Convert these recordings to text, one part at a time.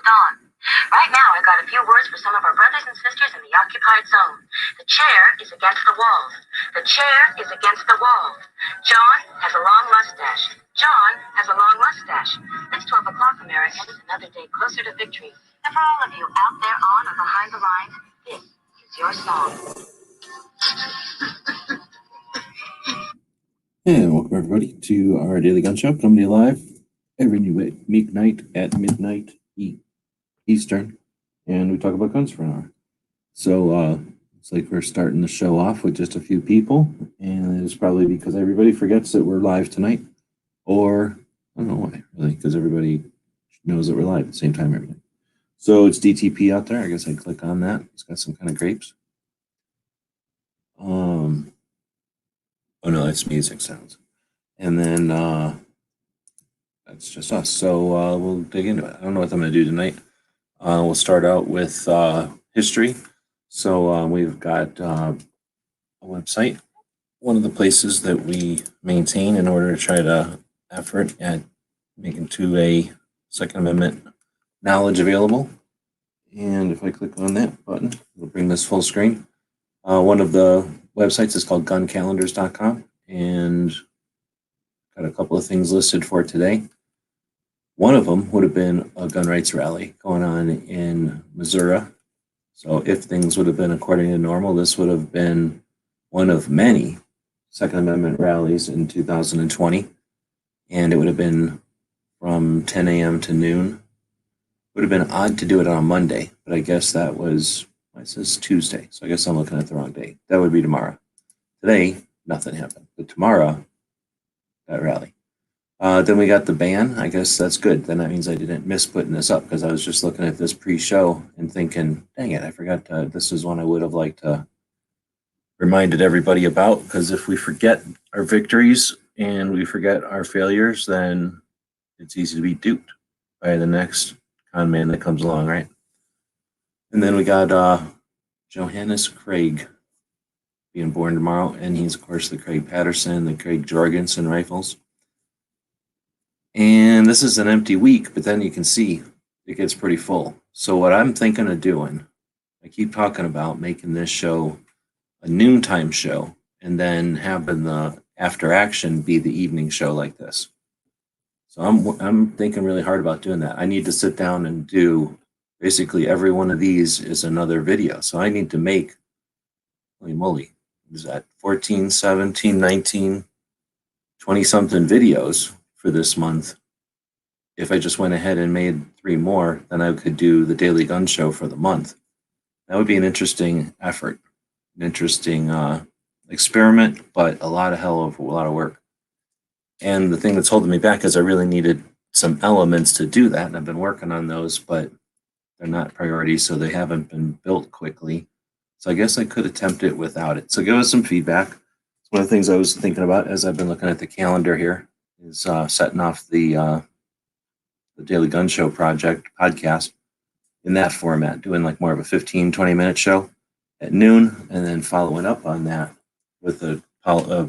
dawn. Right now, I got a few words for some of our brothers and sisters in the occupied zone. The chair is against the walls. The chair is against the walls. John has a long mustache. John has a long mustache. It's 12 o'clock, Americans, another day closer to victory. And for all of you out there on or behind the lines, this is your song. And welcome everybody to our daily gun show, coming to you live every weeknight at midnight Eastern, and we talk about guns for an hour. So it's like we're starting the show off with just a few people, and it's probably because everybody forgets that we're live tonight, or I don't know why, really, because everybody knows that we're live at the same time every night. So it's DTP out there. I guess I click on that. It's got some kind of grapes. Oh no, that's music sounds. And then that's just us. So we'll dig into it. I don't know what I'm going to do tonight. We'll start out with history. So we've got a website, one of the places that we maintain in order to try to effort at making a Second Amendment knowledge available. And if I click on that button, it'll bring this full screen. One of the websites is called guncalendars.com, and got a couple of things listed for today. One of them would have been a gun rights rally going on in Missouri. So if things would have been according to normal, this would have been one of many Second Amendment rallies in 2020. And it would have been from 10 a.m. to noon. It would have been odd to do it on a Monday, but I guess that was, it says Tuesday. So I guess I'm looking at the wrong day. That would be tomorrow. Today, nothing happened. But tomorrow, that rally. Then we got the ban. I guess that's good. Then that means I didn't miss putting this up, because I was just looking at this pre-show and thinking, dang it, I forgot this is one I would have liked to reminded everybody about, because if we forget our victories and we forget our failures, then it's easy to be duped by the next con man that comes along, right? And then we got Johannes Craig being born tomorrow, and he's, of course, the Craig Patterson, the Craig Jorgensen rifles. And this is an empty week, but then you can see it gets pretty full. So what I'm thinking of doing, I keep talking about making this show a noontime show, and then having the after action be the evening show like this. So I'm thinking really hard about doing that. I need to sit down and do basically every one of these is another video. So I need to make, holy moly, is that 14, 17, 19, 20 something videos for this month. If I just went ahead and made 3 more, then I could do the daily gun show for the month. That would be an interesting effort, an interesting experiment, but a lot of work. And the thing that's holding me back is I really needed some elements to do that, and I've been working on those, but they're not priorities, so they haven't been built quickly. So I guess I could attempt it without it. So give us some feedback. It's one of the things I was thinking about as I've been looking at the calendar here, is setting off the Daily Gun Show podcast in that format, doing like more of a 15, 20-minute show at noon, and then following up on that with a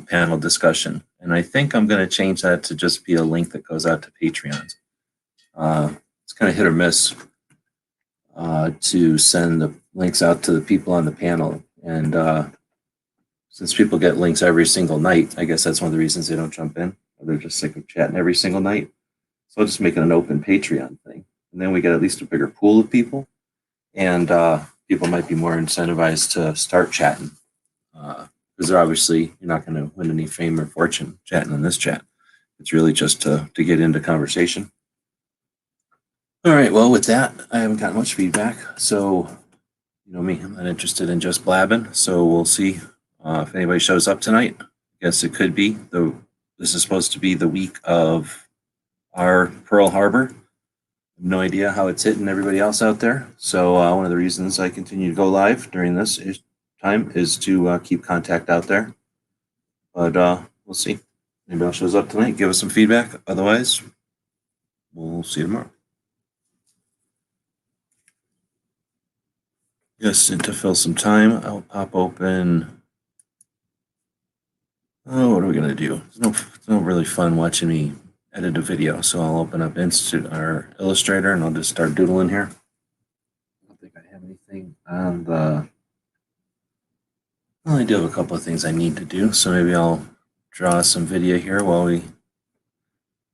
panel discussion. And I think I'm going to change that to just be a link that goes out to Patreons. It's kind of hit or miss to send the links out to the people on the panel. And since people get links every single night, I guess that's one of the reasons they don't jump in. They're just sick of chatting every single night. So I'll just make it an open Patreon thing. And then we get at least a bigger pool of people. And people might be more incentivized to start chatting. Because they're obviously, you're not going to win any fame or fortune chatting in this chat. It's really just to get into conversation. All right, well, with that, I haven't gotten much feedback. So, you know me, I'm not interested in just blabbing. So we'll see if anybody shows up tonight. I guess it could be. This is supposed to be the week of our Pearl Harbor. No idea how it's hitting everybody else out there. So one of the reasons I continue to go live during this time is to keep contact out there. But we'll see. Anybody else shows up tonight, give us some feedback. Otherwise, we'll see you tomorrow. Yes, and to fill some time, I'll pop open. Oh, what are we going to do? It's no really fun watching me edit a video. So I'll open up Illustrator and I'll just start doodling here. I don't think I have anything on the. Well, I do have a couple of things I need to do, so maybe I'll draw some video here while we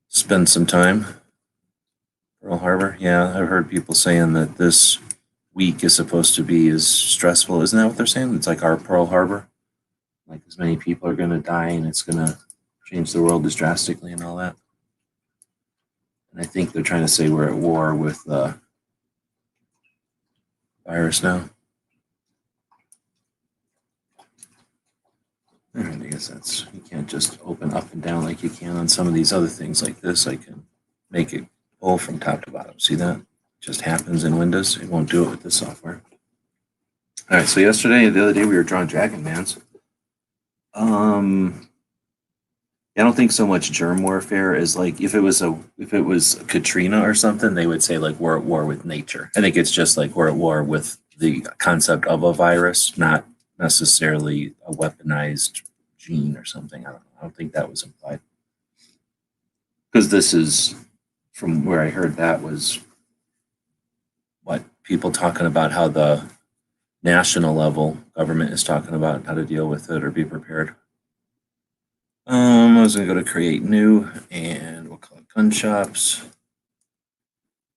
spend some time. Pearl Harbor, yeah, I've heard people saying that this week is supposed to be as stressful. Isn't that what they're saying? It's like our Pearl Harbor. Like as many people are going to die and it's going to change the world as drastically and all that. And I think they're trying to say we're at war with the virus now. All right, I guess that's, you can't just open up and down like you can on some of these other things like this. I can make it pull from top to bottom. See that? It just happens in Windows. It won't do it with this software. All right, so the other day, we were drawing Dragon Mans. I don't think so much germ warfare as like if it was Katrina or something, they would say like we're at war with nature. I think it's just like we're at war with the concept of a virus, not necessarily a weaponized gene or something. I don't know. I don't think that was implied. Because this is, from where I heard that was what people talking about how the national level government is talking about how to deal with it or be prepared. I was going to go to create new and we'll call it gun shops.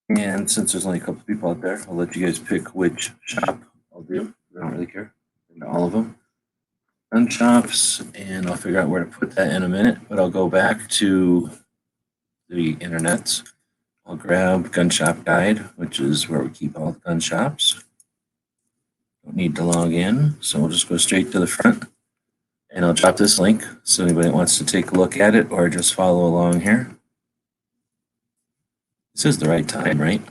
And since there's only a couple people out there, I'll let you guys pick which shop I'll do. I don't really care. All of them. Gun shops, and I'll figure out where to put that in a minute, but I'll go back to the internets. I'll grab gun shop guide, which is where we keep all the gun shops. Don't need to log in, so we'll just go straight to the front. And I'll drop this link so anybody that wants to take a look at it or just follow along here. This is the right time, right?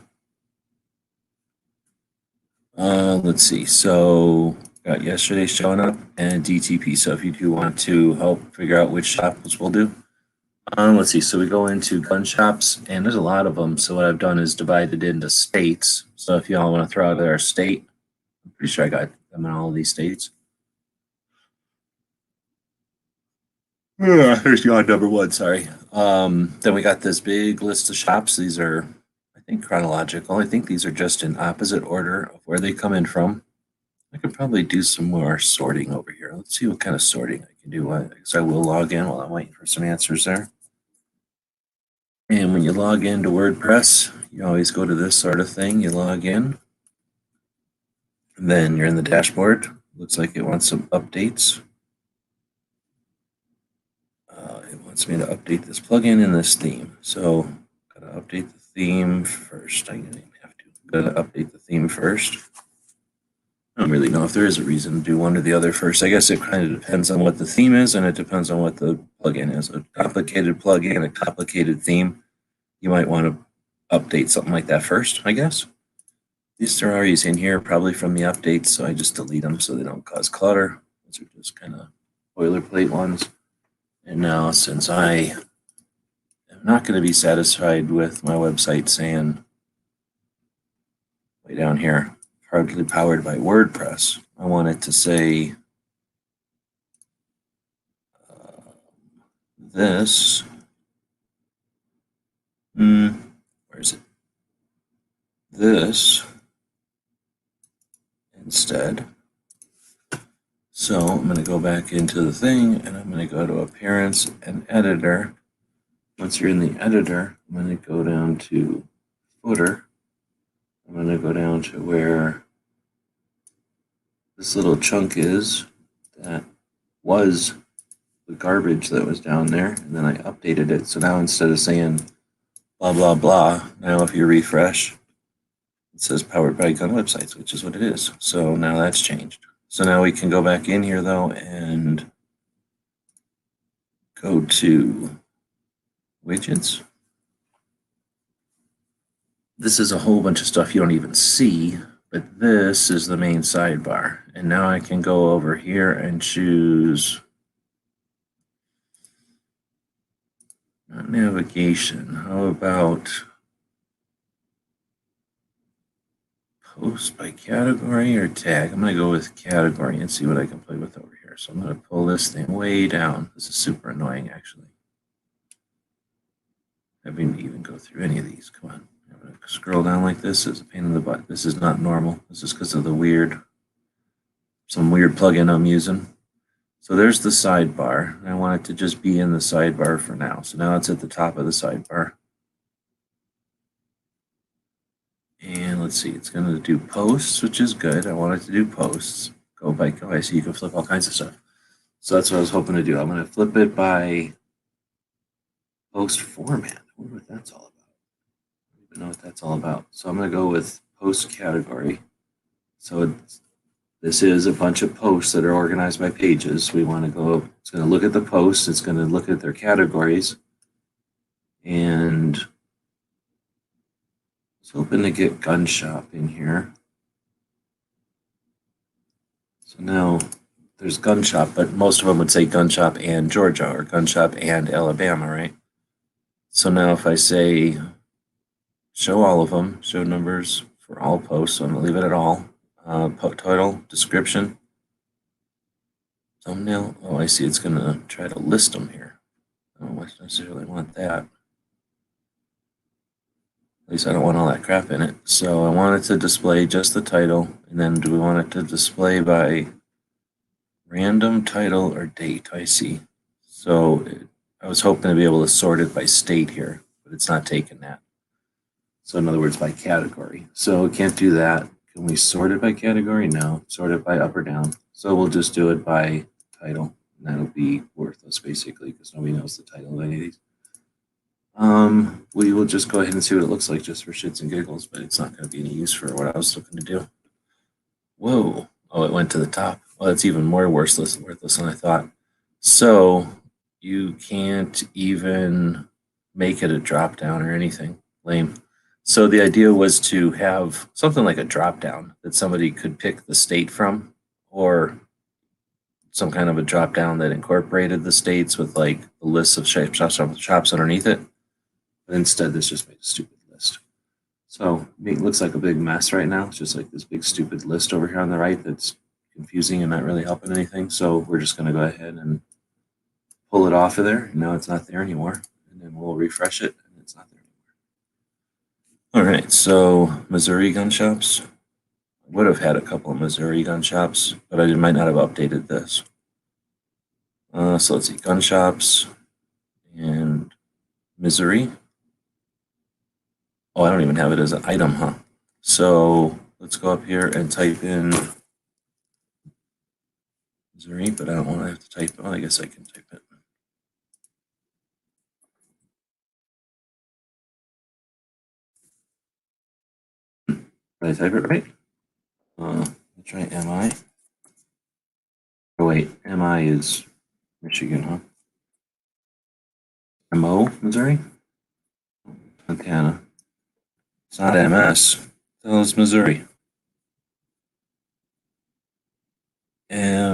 Let's see. So got yesterday showing up and DTP. So if you do want to help figure out which shops we'll do. Let's see. So we go into gun shops and there's a lot of them. So what I've done is divided into states. So if y'all want to throw out our state, I'm pretty sure I got them in all of these states. Here's your number one, sorry. Then we got this big list of shops. These are, I think, chronological. I think these are just in opposite order of where they come in from. I could probably do some more sorting over here. Let's see what kind of sorting I can do. Because I will log in while I'm waiting for some answers there. And when you log into WordPress, you always go to this sort of thing. You log in. And then you're in the dashboard. Looks like it wants some updates. It wants me to update this plugin and this theme. So gotta update the theme first. I have to. Gotta update the theme first. I don't really know if there is a reason to do one or the other first. I guess it kind of depends on what the theme is, and it depends on what the plugin is. A complicated plugin, a complicated theme, you might want to update something like that first, I guess. These are always in here, probably from the updates, so I just delete them so they don't cause clutter. These are just kind of boilerplate ones. And now, since I am not going to be satisfied with my website saying way down here, hardly powered by WordPress, I want it to say this. Where is it? This instead. So I'm going to go back into the thing and I'm going to go to Appearance and Editor. Once you're in the editor, I'm going to go down to Footer. I'm going to go down to where this little chunk is that was the garbage that was down there. And then I updated it. So now instead of saying blah, blah, blah, now if you refresh, it says powered by gun websites, which is what it is. So now that's changed. So now we can go back in here though and go to widgets. This is a whole bunch of stuff you don't even see, but this is the main sidebar. And now I can go over here and choose navigation. How about post by category or tag? I'm going to go with category and see what I can play with over here. So I'm going to pull this thing way down. This is super annoying, actually. having to even go through any of these. Come on. I'm going to scroll down like this is a pain in the butt. This is not normal. This is because of some weird plugin I'm using. So there's the sidebar. I want it to just be in the sidebar for now. So now it's at the top of the sidebar. And let's see, it's going to do posts, which is good. I want it to do posts. Go by, I see you can flip all kinds of stuff. So that's what I was hoping to do. I'm going to flip it by post format. I wonder what that's all about. I don't even know what that's all about. So I'm going to go with post category. So this is a bunch of posts that are organized by pages. We want to go, it's going to look at the posts. It's going to look at their categories. And I was hoping to get gun shop in here. So now there's gun shop, but most of them would say gun shop and Georgia or gun shop and Alabama, right? So now if I say show all of them, show numbers for all posts, so I'm going to leave it at all. Title, description, thumbnail. Oh, I see. It's going to try to list them here. I don't necessarily want that. At least I don't want all that crap in it. So I want it to display just the title. And then do we want it to display by random title or date? I see. So I was hoping to be able to sort it by state here, but it's not taking that. So in other words, by category. So we can't do that. Can we sort it by category? No. Sort it by up or down. So we'll just do it by title. And that'll be worthless basically because nobody knows the title of any of these. We will just go ahead and see what it looks like just for shits and giggles, but it's not going to be any use for what I was looking to do. Whoa. Oh, it went to the top. Well, that's even more worthless than I thought. So you can't even make it a drop down or anything. Lame. So the idea was to have something like a drop down that somebody could pick the state from, or some kind of a drop down that incorporated the states with like the lists of shops underneath it. But instead, this just made a stupid list. So it looks like a big mess right now. It's just like this big stupid list over here on the right that's confusing and not really helping anything. So we're just going to go ahead and pull it off of there. Now it's not there anymore. And then we'll refresh it and it's not there anymore. All right, so Missouri gun shops. I would have had a couple of Missouri gun shops, but I might not have updated this. So let's see, gun shops and Missouri. Oh, I don't even have it as an item, huh? So let's go up here and type in Missouri, but I don't want to have to type. Oh, I guess I can type it. Did I type it right? Let's try MI. Oh, wait, MI is Michigan, huh? MO, Missouri? Montana. It's not MS. That was Missouri. Yeah,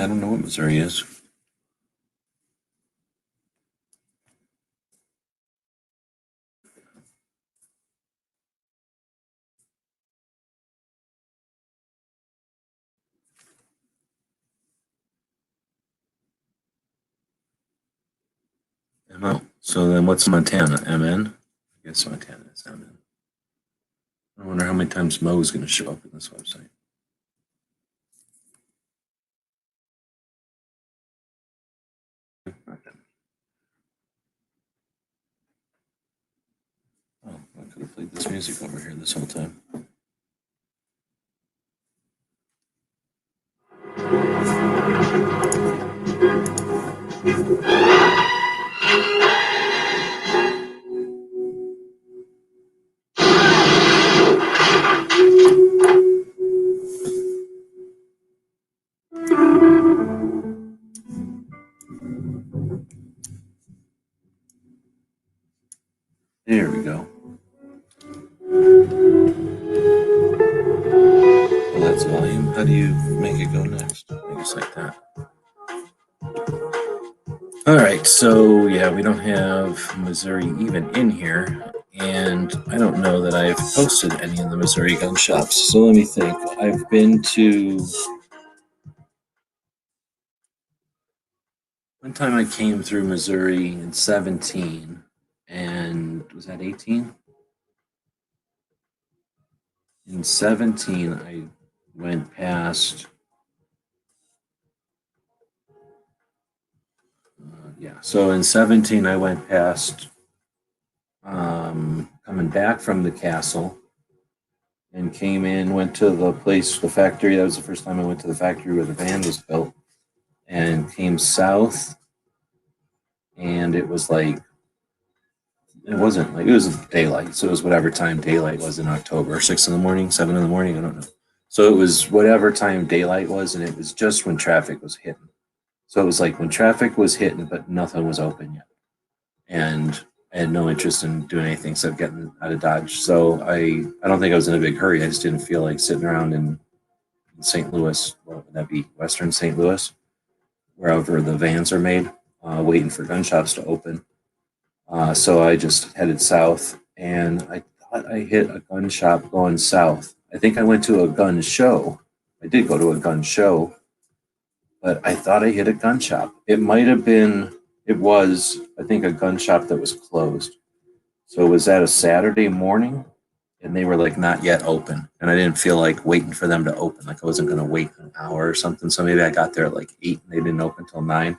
I don't know what Missouri is. MO. So then what's Montana? MN? I guess Montana is MN. I wonder how many times Mo is going to show up in this website. Oh, I could have played this music over here this whole time. There we go. Well, that's volume. How do you make it go next? I guess like that. All right, so yeah, we don't have Missouri even in here, and I don't know that I've posted any of the Missouri gun shops. So let me think. I've been to One time I came through Missouri in 17, and was that 18? In 17, I went past, yeah. So in 17, I went past coming back from the castle and came in, went to the place, the factory. That was the first time I went to the factory where the van was built, and came south. And it was like, it wasn't like, it was daylight. So it was whatever time daylight was in October, 6 in the morning, 7 in the morning. I don't know. So it was whatever time daylight was. And it was just when traffic was hitting. So it was like when traffic was hitting, but nothing was open yet. And I had no interest in doing anything except getting out of Dodge. So I don't think I was in a big hurry. I just didn't feel like sitting around in St. Louis. What would that be? Western St. Louis, wherever the vans are made, waiting for gun shops to open. So I just headed south, and I thought I hit a gun shop going south. I think I went to a gun show. I did go to a gun show, but I thought I hit a gun shop. It might have been, it was, I think, a gun shop that was closed. So it was at a Saturday morning, and they were like not yet open. And I didn't feel like waiting for them to open. Like I wasn't going to wait an hour or something. So maybe I got there at like 8 and they didn't open until 9.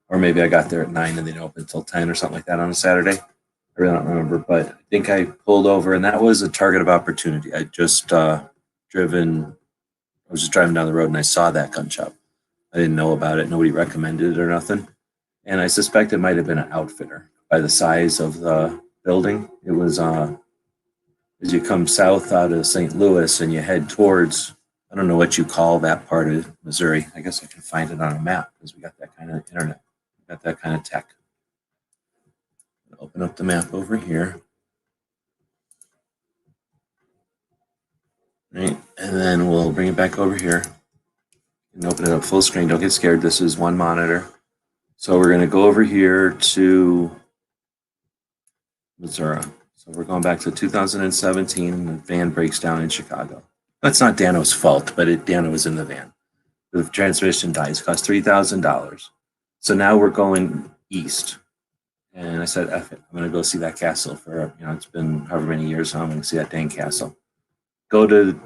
Or maybe I got there at 9 and they didn't open until 10 or something like that on a Saturday. I really don't remember, but I think I pulled over, and that was a target of opportunity. I just driven, I was just driving down the road and I saw that gun shop. I didn't know about it. Nobody recommended it or nothing. And I suspect it might have been an outfitter by the size of the building. It was, as you come south out of St. Louis and you head towards, I don't know what you call that part of Missouri. I guess I can find it on a map because we got that kind of internet. We got that kind of tech. Open up the map over here. Right, and then we'll bring it back over here and open it up full screen. Don't get scared. This is one monitor. So we're going to go over here to Missouri. So we're going back to 2017, and the van breaks down in Chicago. That's not Dano's fault, but Dano was in the van. The transmission dies, cost $3,000. So now we're going east. And I said, F it. I'm going to go see that castle for, it's been however many years now. I'm going to see that dang castle. Go to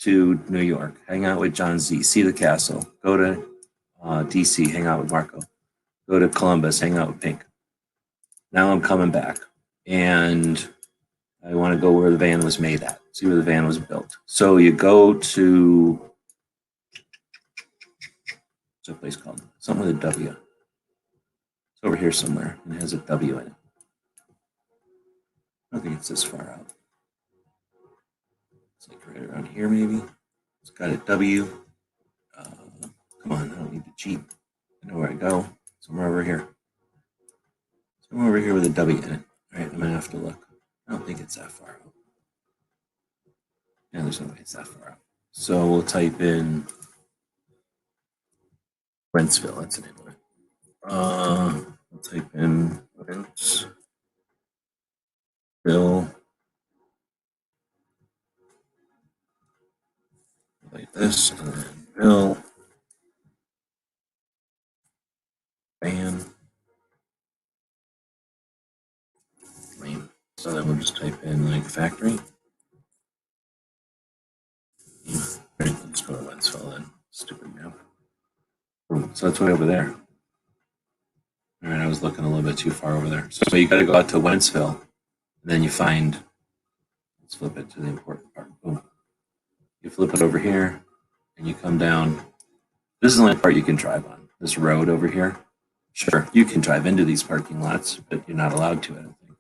New York, hang out with John Z, see the castle. Go to DC, hang out with Marco. Go to Columbus, hang out with Pink. Now I'm coming back, and I want to go where the van was made at, see where the van was built. So you go to, what's that place called? Something with a W. It's over here somewhere, and it has a W in it. I don't think it's this far out. It's like right around here, maybe. It's got a W. Come on, I don't need to cheat. I know where I go. Somewhere over here. Somewhere over here with a W in it. All right, I'm going to have to look. I don't think it's that far out. Yeah, there's no way it's that far out. So we'll type in Wentzville. That's the name of it. We'll type in Wentzville. Like this, and then Bill. Van. Lane. So then we'll just type in like factory. Right, let's go to Wentzville then. Stupid map. So that's way over there. All right, I was looking a little bit too far over there. So you got to go out to Wentzville, and then you find. Let's flip it to the important part. Boom. You flip it over here, and you come down. This is the only part you can drive on. This road over here. Sure, you can drive into these parking lots, but you're not allowed to, I don't think.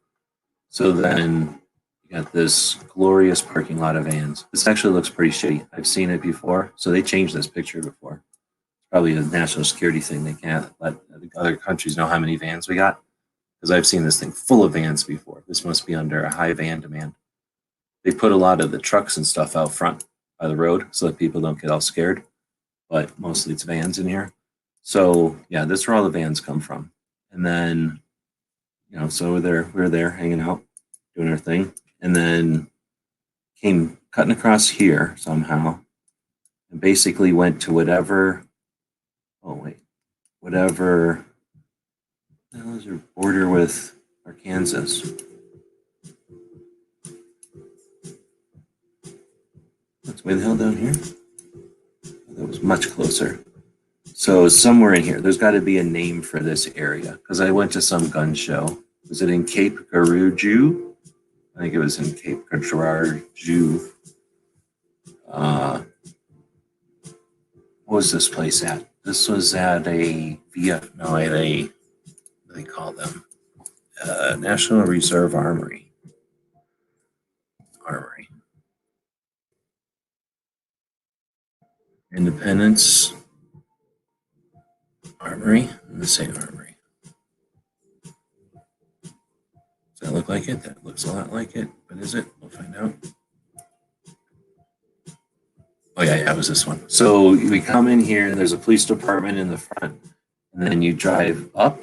So then you got this glorious parking lot of vans. This actually looks pretty shitty. I've seen it before. So they changed this picture before. Probably a national security thing. They can't let other countries know how many vans we got. Because I've seen this thing full of vans before. This must be under a high van demand. They put a lot of the trucks and stuff out front by the road so that people don't get all scared. But mostly it's vans in here. So yeah, this is where all the vans come from. And then, so we're there hanging out, doing our thing. And then came cutting across here somehow and basically went to whatever Now is your border with Arkansas? That's way the hell down here. That was much closer. So somewhere in here, there's got to be a name for this area because I went to some gun show. Was it in Cape Girardeau? I think it was in Cape Girardeau. What was this place at? This was at a at a, what do they call them? National Reserve Armory. Independence Armory. Let's say Armory. Does that look like it? That looks a lot like it, but is it? We'll find out. Oh yeah, it was this one. So we come in here, and there's a police department in the front, and then you drive up.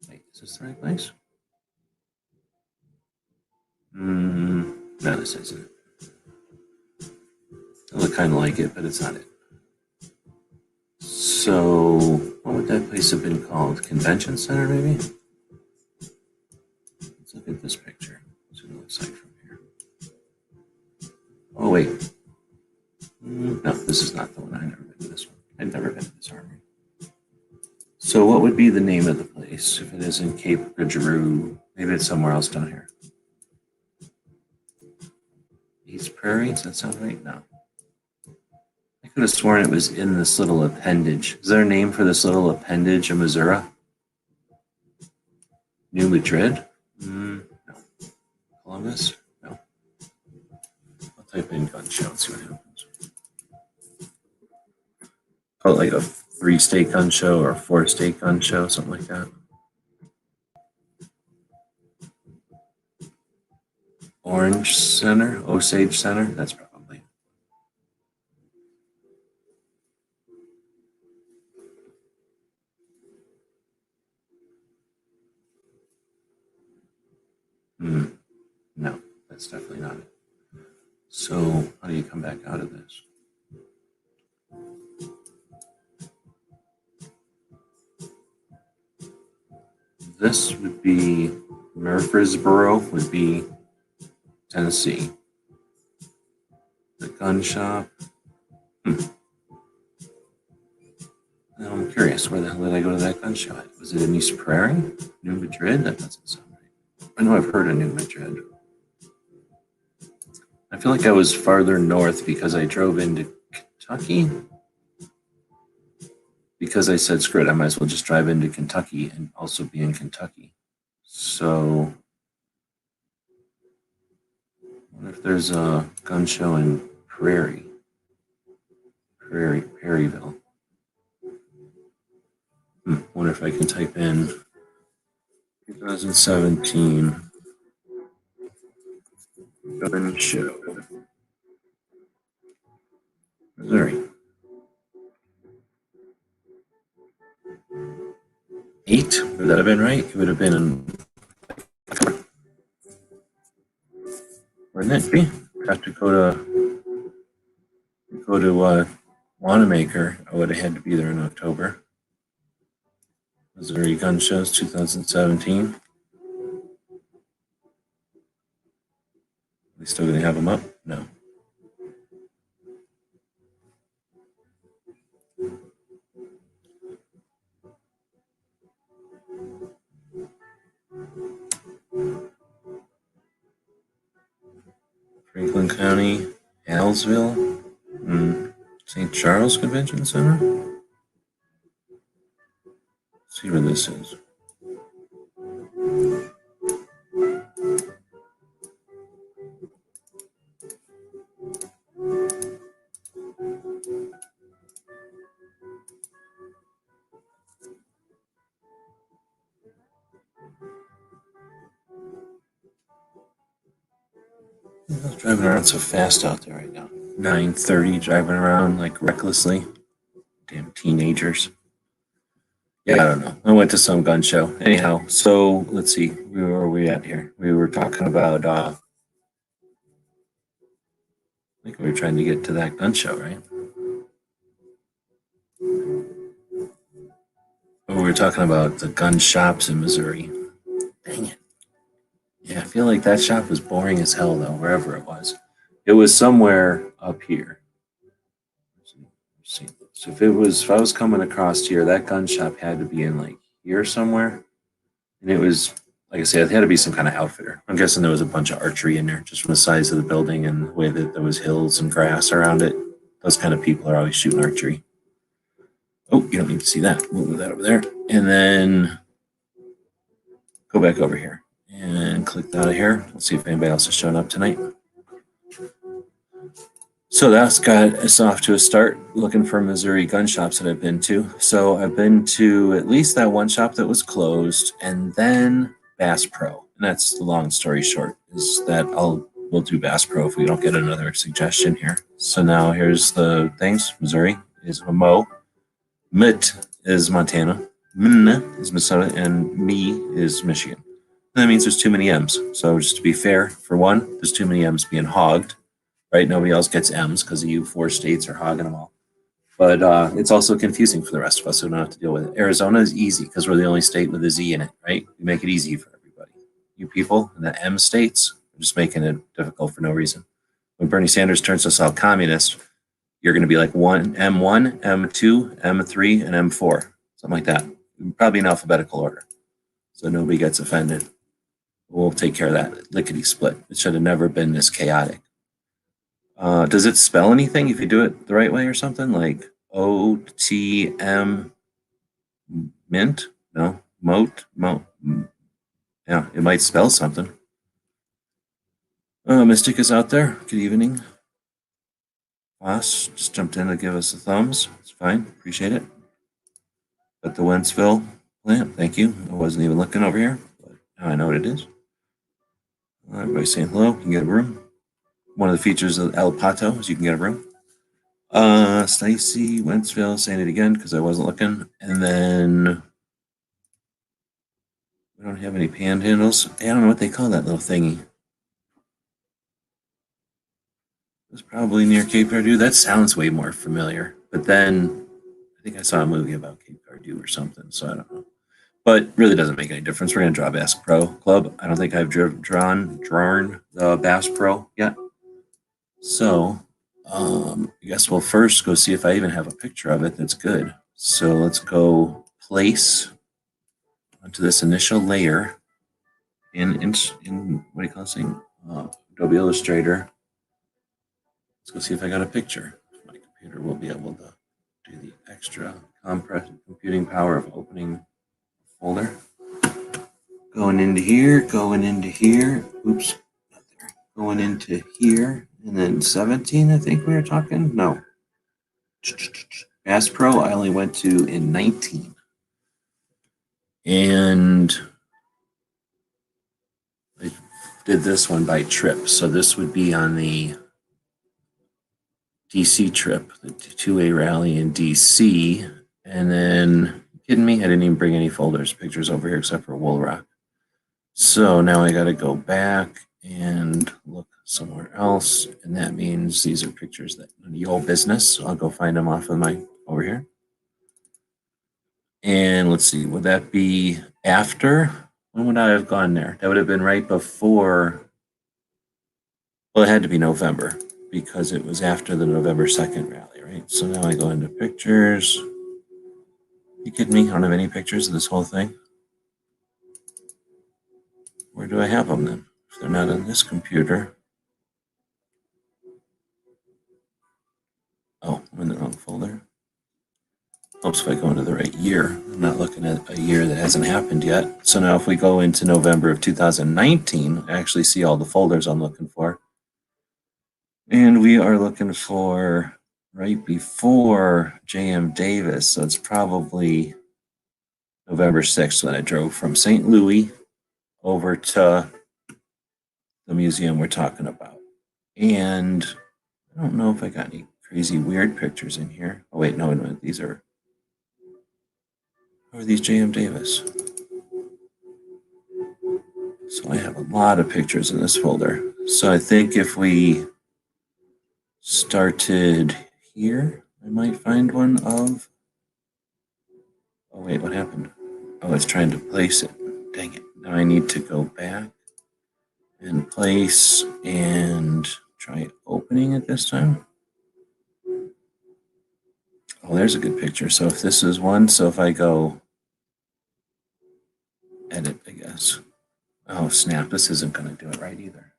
Wait, is this the right place? No, this isn't it. It look kind of like it, but it's not it. So, what would that place have been called? Convention Center, maybe? Let's look at this picture. What's it looks like from here? Oh, wait. No, this is not the one. I've never been to this one. I've never been to this armory. So, what would be the name of the place if it is in Cape Girardeau? Maybe it's somewhere else down here. East Prairie? Does that sound right? No. I could have sworn it was in this little appendage. Is there a name for this little appendage in Missouri? New Madrid? No. Columbus? No. I'll type in gun show and see what happens. Call it like a 3-state gun show or a 4-state gun show, something like that. Orange Center? Osage Center? That's probably. No, that's definitely not it. So, how do you come back out of this? This would be Murfreesboro, would be Tennessee. The gun shop. Now I'm curious, where the hell did I go to that gun shop? Was it in East Prairie? New Madrid? That doesn't sound right. I know I've heard of New Madrid. I feel like I was farther north because I drove into Kentucky. Because I said, screw it, I might as well just drive into Kentucky and also be in Kentucky. So, I wonder if there's a gun show in Prairieville. Wonder if I can type in 2017 gun show, Missouri. 8? Would that have been right? It would have been in. Wouldn't it be? Have to go to Wanamaker. I would have had to be there in October. Missouri Gun Shows 2017. They still gonna have them up? No. Franklin County, Halesville, St. Charles Convention Center. Let's see where this is. I was driving around so fast out there right now. 9:30, driving around like recklessly. Damn teenagers. Yeah, I don't know. I went to some gun show. Anyhow, so let's see. Where were we at here? We were talking about, I think we were trying to get to that gun show, right? we were talking about the gun shops in Missouri. Dang it. Yeah, I feel like that shop was boring as hell, though, wherever it was. It was somewhere up here. So if I was coming across here, that gun shop had to be in like here somewhere. And it was, like I said, it had to be some kind of outfitter. I'm guessing there was a bunch of archery in there just from the size of the building and the way that there was hills and grass around it. Those kind of people are always shooting archery. Oh, you don't need to see that. We'll move that over there. And then go back over here and click out of here. Let's see if anybody else is showing up tonight. So that's got us off to a start looking for Missouri gun shops that I've been to. So I've been to at least that one shop that was closed, and then Bass Pro. And that's the long story short, is that we'll do Bass Pro if we don't get another suggestion here. So now here's the things. Missouri is Mo. Mit is Montana. Min is Minnesota, and me is Michigan. And that means there's too many M's. So just to be fair, for one, there's too many M's being hogged. Right? Nobody else gets M's because you 4 states are hogging them all. But it's also confusing for the rest of us who don't have to deal with it. Arizona is easy because we're the only state with a Z in it, right? We make it easy for everybody. You people in the M states are just making it difficult for no reason. When Bernie Sanders turns us all communist, you're going to be like M1, M2, M3, and M4, something like that. Probably in alphabetical order. So nobody gets offended. We'll take care of that lickety split. It should have never been this chaotic. Does it spell anything if you do it the right way or something? Like OTM mint? No. Moat? Yeah, it might spell something. Mystic is out there. Good evening. Boss just jumped in to give us a thumbs. It's fine. Appreciate it. But the Wentzville plant, thank you. I wasn't even looking over here, but now I know what it is. Everybody's saying hello. You can get a room. One of the features of El Pato is you can get a room. Stacy Wentzville, saying it again because I wasn't looking. And then we don't have any panhandles. I don't know what they call that little thingy. It's probably near Cape Cardew. That sounds way more familiar. But then I think I saw a movie about Cape Cardew or something, so I don't know. But really doesn't make any difference. We're going to draw Bass Pro Club. I don't think I've drawn the Bass Pro yet. So I guess we'll first go see if I even have a picture of it that's good. So let's go place onto this initial layer in what do you call this thing? Adobe Illustrator. Let's go see if I got a picture. My computer will be able to do the extra compressed computing power of opening a folder. Going into here. Oops, not there. Going into here. And then 17, I think we were talking. No. Bass Pro, I only went to in 19. And I did this one by trip. So this would be on the DC trip, the 2A rally in DC. And then, kidding me? I didn't even bring any pictures over here except for Wool Rock. So now I got to go back and look somewhere else. And that means these are pictures that none of your business. So I'll go find them off of my over here. And let's see, would that be after? When would I have gone there? That would have been right before. Well, it had to be November because it was after the November 2nd rally, right? So now I go into pictures. You kidding me? I don't have any pictures of this whole thing. Where do I have them then? If they're not on this computer. Oh, I'm in the wrong folder. Helps if I go into the right year. I'm not looking at a year that hasn't happened yet. So now if we go into November of 2019, I actually see all the folders I'm looking for. And we are looking for right before J.M. Davis. So it's probably November 6th when I drove from St. Louis over to the museum we're talking about. And I don't know if I got any crazy weird pictures in here. Oh, wait, no, these are. How are these J.M. Davis? So I have a lot of pictures in this folder. So I think if we started here, I might find one of Oh, wait, what happened? Oh, it's trying to place it. Dang it. Now I need to go back and place and try opening it this time. Oh, there's a good picture. So if this is one, so if I go edit, I guess. Oh, snap. This isn't going to do it right either.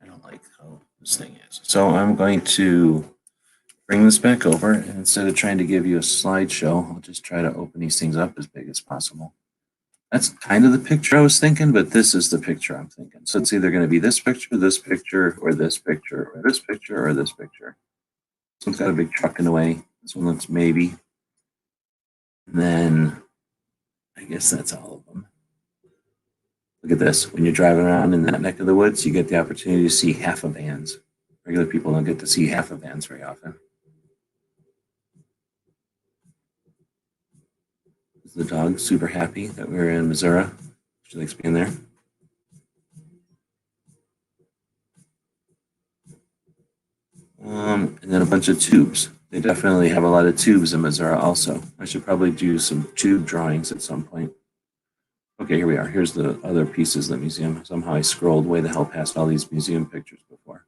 I don't like how this thing is. So I'm going to bring this back over, and instead of trying to give you a slideshow, I'll just try to open these things up as big as possible. That's kind of the picture I was thinking, but this is the picture I'm thinking. So it's either going to be this picture, or this picture, or this picture, or this picture, or this picture. This one's got a big truck in the way. This one looks maybe. And then I guess that's all of them. Look at this. When you're driving around in that neck of the woods, you get the opportunity to see half of vans. Regular people don't get to see half of vans very often. Is the dog super happy that we were in Missouri? She likes being there. And then a bunch of tubes. They definitely have a lot of tubes in Missouri also. I should probably do some tube drawings at some point. Okay, here we are. Here's the other pieces of the museum. Somehow I scrolled way the hell past all these museum pictures before.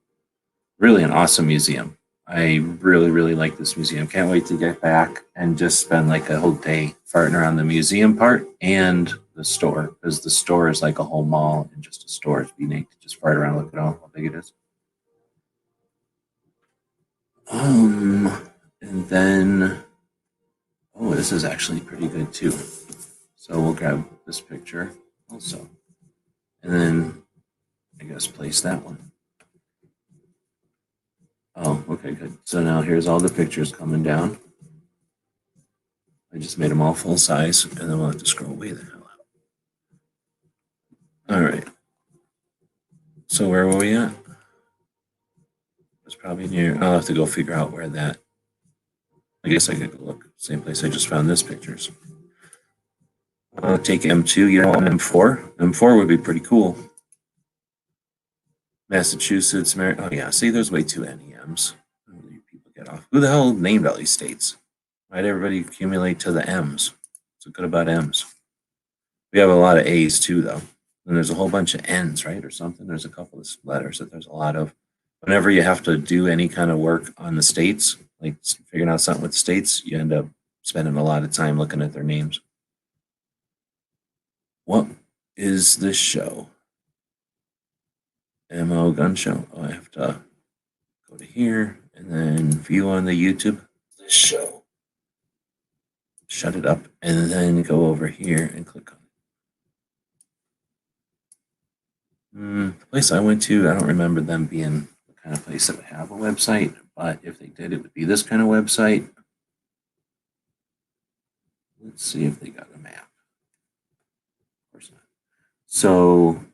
Really an awesome museum. I really, really like this museum. Can't wait to get back and just spend like a whole day farting around the museum part and the store, because the store is like a whole mall and just a store. It'd be neat to just fart around, look at how big it is. And then, oh, this is actually pretty good too. So we'll grab this picture also. And then I guess place that one. Oh, okay, good. So now here's all the pictures coming down. I just made them all full size, and then we'll have to scroll way the hell out. All right. So where were we at? It's probably near. I'll have to go figure out where that. I guess I could go look. Same place I just found this pictures. Take M2, you know, M4. M4 would be pretty cool. Massachusetts, oh yeah, see, there's way too many M's. People get off. Who the hell named all these states? Why'd everybody accumulate to the M's? What's good about M's? We have a lot of A's too, though. And there's a whole bunch of N's, right, or something. There's a couple of letters that there's a lot of. Whenever you have to do any kind of work on the states, like figuring out something with the states, you end up spending a lot of time looking at their names. What is this show? MO gun show. Oh, I have to go to here and then view on the YouTube this show. Shut it up and then go over here and click on it. The place I went to, I don't remember them being the kind of place that would have a website, but if they did, it would be this kind of website. Let's see if they got a map. Of course not. So,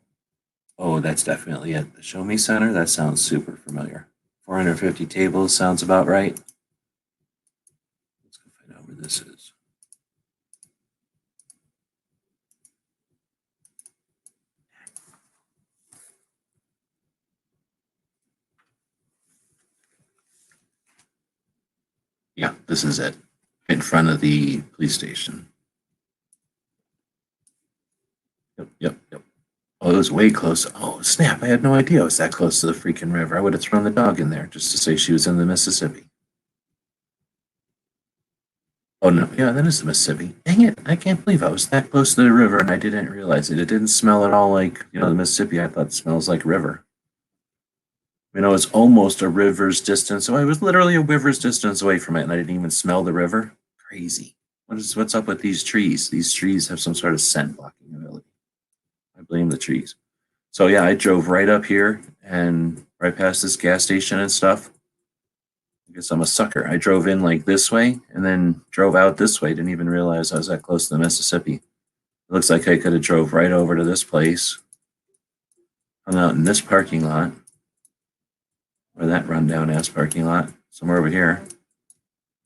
oh, that's definitely it. The Show Me Center, that sounds super familiar. 450 tables sounds about right. Let's go find out where this is. Yeah, this is it. In front of the police station. Yep. Oh, it was way close. Oh, snap. I had no idea it was that close to the freaking river. I would have thrown the dog in there just to say she was in the Mississippi. Oh, no. Yeah, that is the Mississippi. Dang it. I can't believe I was that close to the river and I didn't realize it. It didn't smell at all like, the Mississippi. I thought it smells like river. It was almost a river's distance. So I was literally a river's distance away from it and I didn't even smell the river. Crazy. What's up with these trees? These trees have some sort of scent blocking ability. I blame the trees. So yeah, I drove right up here and right past this gas station and stuff. I guess I'm a sucker. I drove in like this way and then drove out this way. Didn't even realize I was that close to the Mississippi. It looks like I could have drove right over to this place. I'm out in this parking lot, or that rundown ass parking lot, somewhere over here.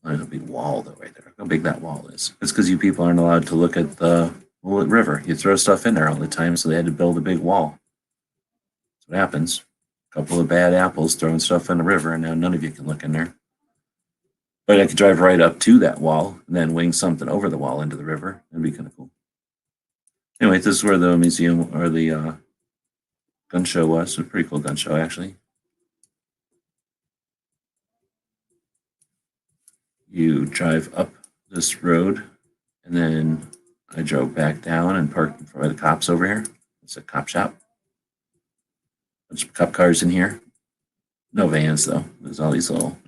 Oh, there's a big wall though right there. How big that wall is. It's because you people aren't allowed to look at the river. You throw stuff in there all the time, so they had to build a big wall. That's what happens. A couple of bad apples throwing stuff in the river, and now none of you can look in there. But I could drive right up to that wall and then wing something over the wall into the river. That'd be kind of cool. Anyway, this is where the museum or the gun show was. It's a pretty cool gun show, actually. You drive up this road, and then I drove back down and parked in front of the cops over here. It's a cop shop. Bunch of cop cars in here. No vans, though. There's all these little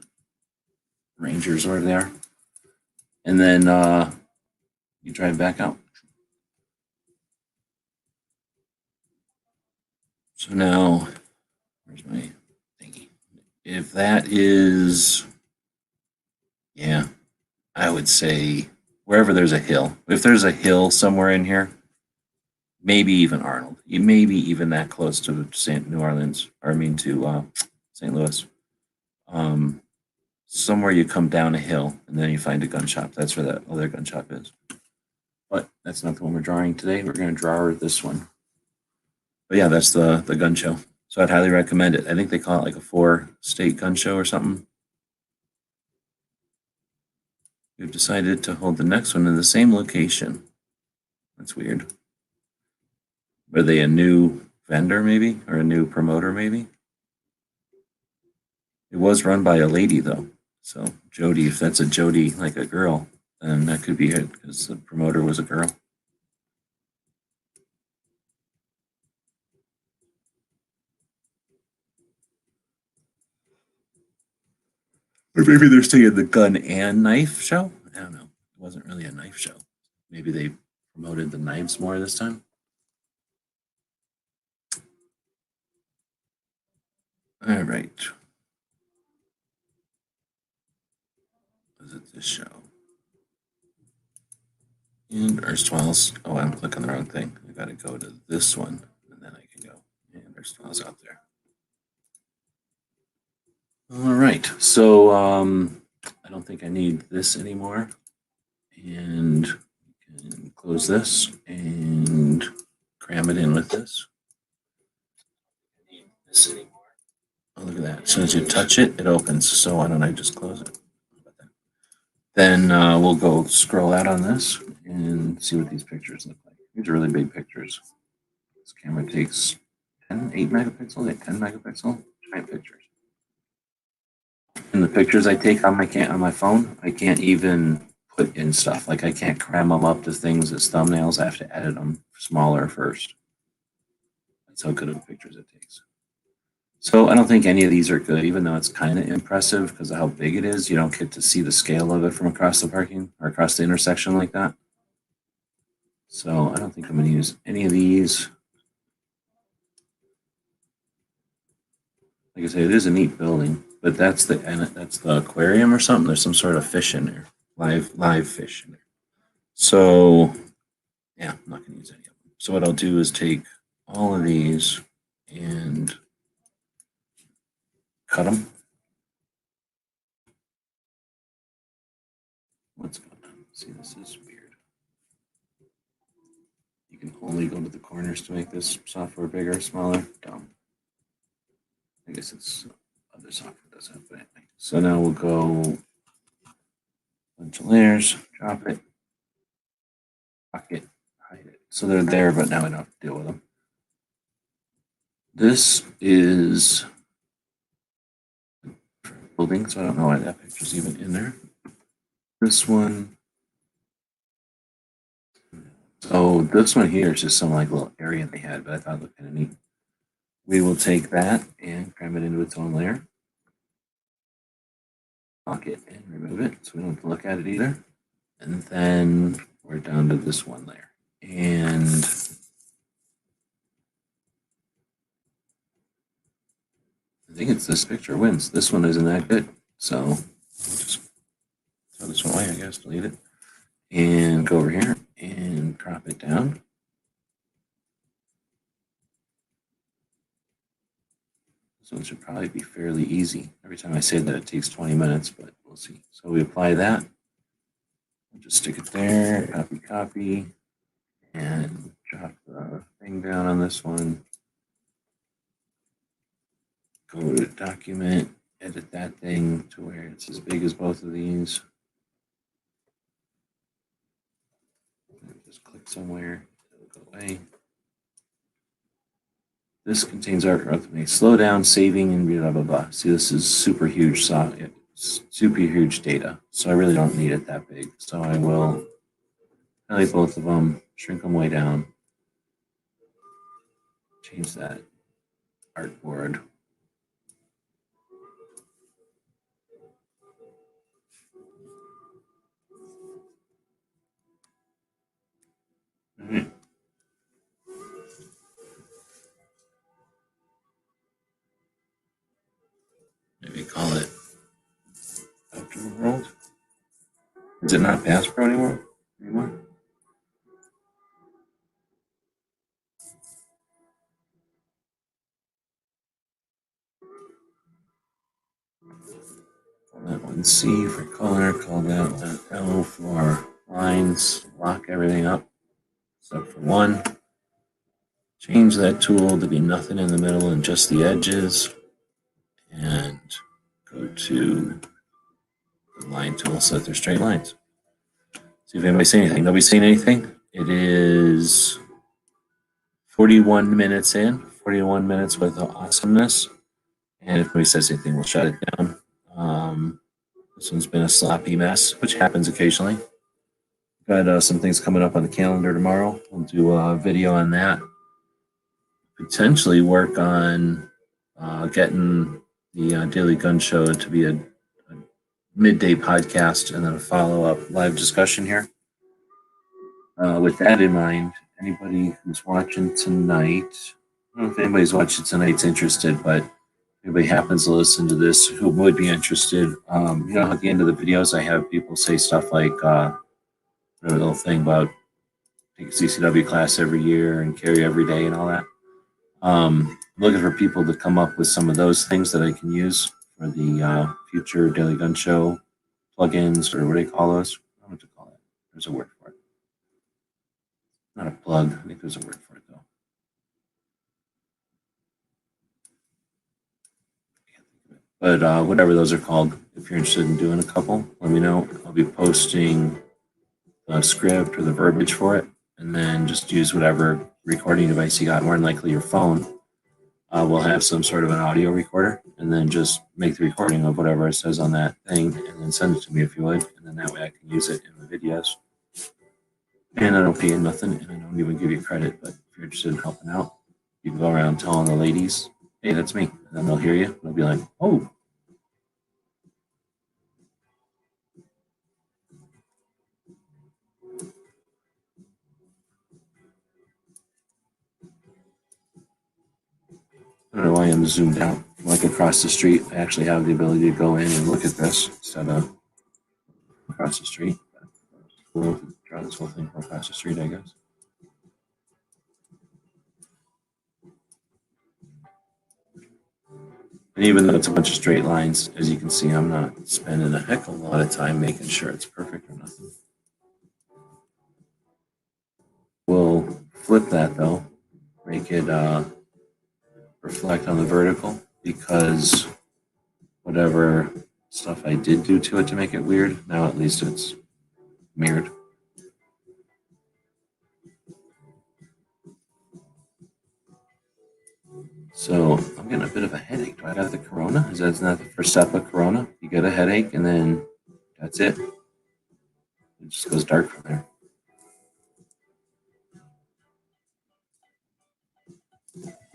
Rangers over there. And then you drive back out. So now, where's my thingy? If that is, yeah, I would say wherever there's a hill. If there's a hill somewhere in here, maybe even Arnold. You maybe even that close to St. New Orleans, or I mean to St. Louis. Somewhere you come down a hill and then you find a gun shop. That's where that other gun shop is. But that's not the one we're drawing today. We're going to draw this one. But yeah, that's the gun show. So I'd highly recommend it. I think they call it like a 4-state gun show or something. We've decided to hold the next one in the same location. That's weird. Are they a new vendor maybe? Or a new promoter maybe? It was run by a lady though. So Jody, if that's a Jody, like a girl, then that could be it because the promoter was a girl. Or maybe they're saying the gun and knife show. I don't know. It wasn't really a knife show. Maybe they promoted the knives more this time. All right. Was it this show? And erstwhile's. Oh, I'm clicking the wrong thing. I got to go to this one, and then I can go. And erstwhile's out there. All right. So I don't think I need this anymore. And we can close this and cram it in with this. I need this anymore. Oh, look at that. As soon as you touch it, it opens. So why don't I just close it? Then we'll go scroll out on this and see what these pictures look like. These are really big pictures. This camera takes 8 megapixels, 10 megapixel, giant pictures. And the pictures I take on my phone, I can't even put in stuff. Like I can't cram them up to things as thumbnails. I have to edit them smaller first. That's how good of pictures it takes. So I don't think any of these are good, even though it's kind of impressive because of how big it is. You don't get to see the scale of it from across the parking or across the intersection like that. So I don't think I'm going to use any of these. Like I say, it is a neat building, but that's the aquarium or something. There's some sort of fish in there, live fish in there. So yeah, I'm not going to use any of them. So what I'll do is take all of these and cut them. What's going on? See, this is weird. You can only go to the corners to make this software bigger, smaller. Dumb. I guess it's other software does that, but anyway. So now we'll go bunch of layers, drop it, lock it, hide it. So they're there, but now I don't have to deal with them. This is building, so I don't know why that picture's even in there. This one. So this one here is just some like little area they had, but I thought it looked kind of neat. We will take that and cram it into its own layer. Lock it and remove it so we don't have to look at it either. And then we're down to this one layer. And I think it's this picture wins. This one isn't that good. So we'll just throw this one away, I guess, delete it. And go over here and crop it down. This one should probably be fairly easy. Every time I say that, it takes 20 minutes, but we'll see. So we apply that. We'll just stick it there, copy, and drop the thing down on this one. Go to document, edit that thing to where it's as big as both of these. Just click somewhere, it'll go away. This contains art growth. May slow down, saving, and blah blah blah. See, this is super huge, super huge data. So I really don't need it that big. So I will highlight both of them, shrink them way down, change that artboard. Mm-hmm. Maybe call it Outdoor World. Is it not Bass Pro anymore? Call that one C for color. Call that one L for lines. Lock everything up except for one. Change that tool to be nothing in the middle and just the edges. And go to the line tool, set their straight lines. See if anybody's saying anything. Nobody's saying anything. It is 41 minutes in, 41 minutes with awesomeness. And if nobody says anything, we'll shut it down. This one's been a sloppy mess, which happens occasionally. Got some things coming up on the calendar tomorrow. We'll do a video on that. Potentially work on getting the Daily Gun Show to be a midday podcast and then a follow-up live discussion here. With that in mind, anybody who's watching tonight, I don't know if anybody's watching tonight's interested, but if anybody happens to listen to this who would be interested, at the end of the videos, I have people say stuff like a little thing about take a CCW class every year and carry every day and all that. I'm looking for people to come up with some of those things that I can use for the future Daily Gun Show plugins, or what do they call those? I don't know what to call it. There's a word for it. Not a plug. I think there's a word for it, though. But whatever those are called, if you're interested in doing a couple, let me know. I'll be posting the script or the verbiage for it, and then just use whatever recording device you got. More than likely your phone will have some sort of an audio recorder, and then just make the recording of whatever it says on that thing, and then send it to me if you would, and then that way I can use it in the videos. And I don't pay you nothing, and I don't even give you credit, but if you're interested in helping out, you can go around telling the ladies, hey, that's me. And then they'll hear you. They'll be like, oh. I don't know why I'm zoomed out. Like across the street, I actually have the ability to go in and look at this instead of across the street. We'll draw this whole thing from across the street, I guess. And even though it's a bunch of straight lines, as you can see, I'm not spending a heck of a lot of time making sure it's perfect or nothing. We'll flip that though, make it reflect on the vertical, because whatever stuff I did do to it to make it weird, now at least it's mirrored. So I'm getting a bit of a headache. Do I have the corona? Is that not the first step of corona? You get a headache and then that's it. It just goes dark from there.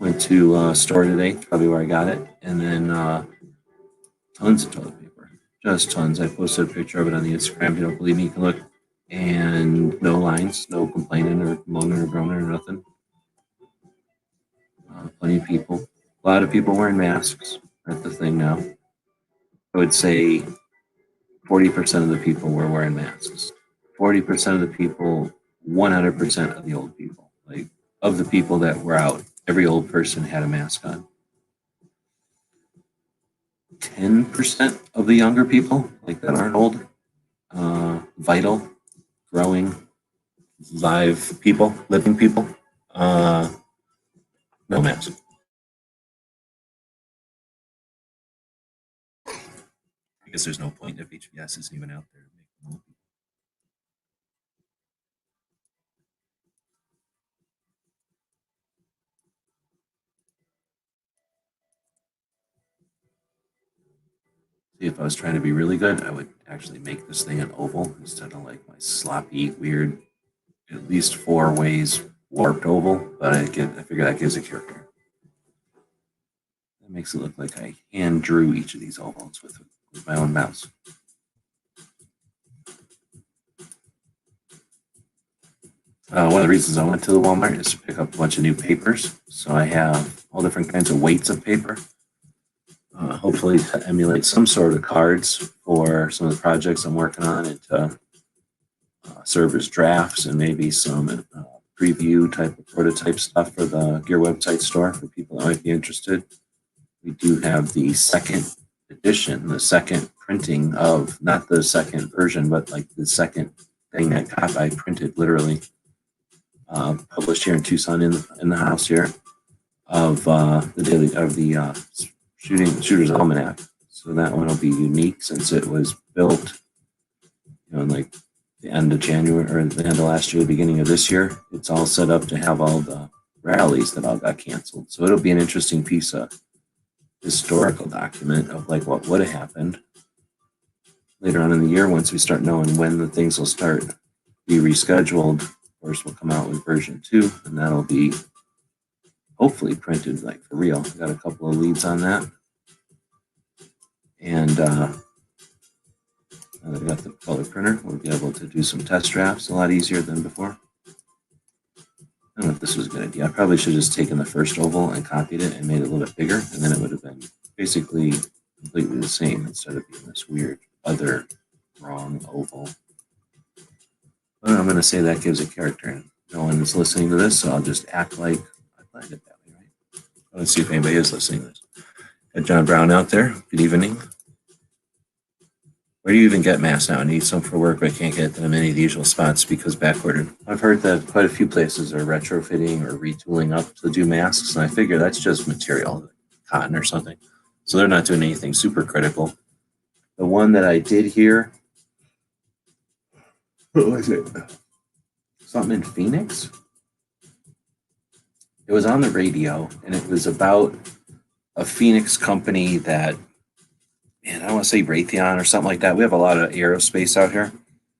Went to store today, probably where I got it, and then tons of toilet paper, just tons. I posted a picture of it on the Instagram. If you don't believe me, you can look. And no lines, no complaining or moaning or groaning or nothing. Plenty of people. A lot of people wearing masks. That's the thing now. I would say 40% of the people were wearing masks. 40% of the people, 100% of the old people. Like, of the people that were out, every old person had a mask on. 10% of the younger people, like that aren't old, vital, growing, live people, living people, no mask. guess there's no point if HBS isn't even out there to make them. See, if I was trying to be really good, I would actually make this thing an oval instead of like my sloppy, weird, at least 4 ways warped oval. But I figure that gives a character. That makes it look like I hand drew each of these ovals with my own mouse. One of the reasons I went to the Walmart is to pick up a bunch of new papers. So I have all different kinds of weights of paper. Hopefully to emulate some sort of cards for some of the projects I'm working on and to serve as drafts and maybe some preview type of prototype stuff for the Gear website store for people that might be interested. We do have the second edition, the second printing of, not the second version, but like the second thing that I printed literally, published here in Tucson in the house here of the Shooter's Almanac. So that one will be unique since it was built, in like the end of January or the end of last year, beginning of this year. It's all set up to have all the rallies that all got canceled. So it'll be an interesting piece of historical document of like what would have happened later on in the year once we start knowing when the things will start be rescheduled. Of course, we'll come out with version 2, and that'll be hopefully printed like for real. I got a couple of leads on that. And I got the color printer. We'll be able to do some test drafts a lot easier than before. I don't know if this was a good idea. I probably should have just taken the first oval and copied it and made it a little bit bigger, and then it would have been basically completely the same instead of being this weird other wrong oval. But I'm going to say that gives a character, and no one is listening to this, so I'll just act like I planned it that way, right? Let's see if anybody is listening to this. Got John Brown out there. Good evening. Where do you even get masks now? I need some for work, but I can't get them in any of the usual spots because backordered. I've heard that quite a few places are retrofitting or retooling up to do masks, and I figure that's just material, cotton or something. So they're not doing anything super critical. The one that I did hear, what was it? Something in Phoenix? It was on the radio, and it was about a Phoenix company that, man, I don't want to say Raytheon or something like that. We have a lot of aerospace out here.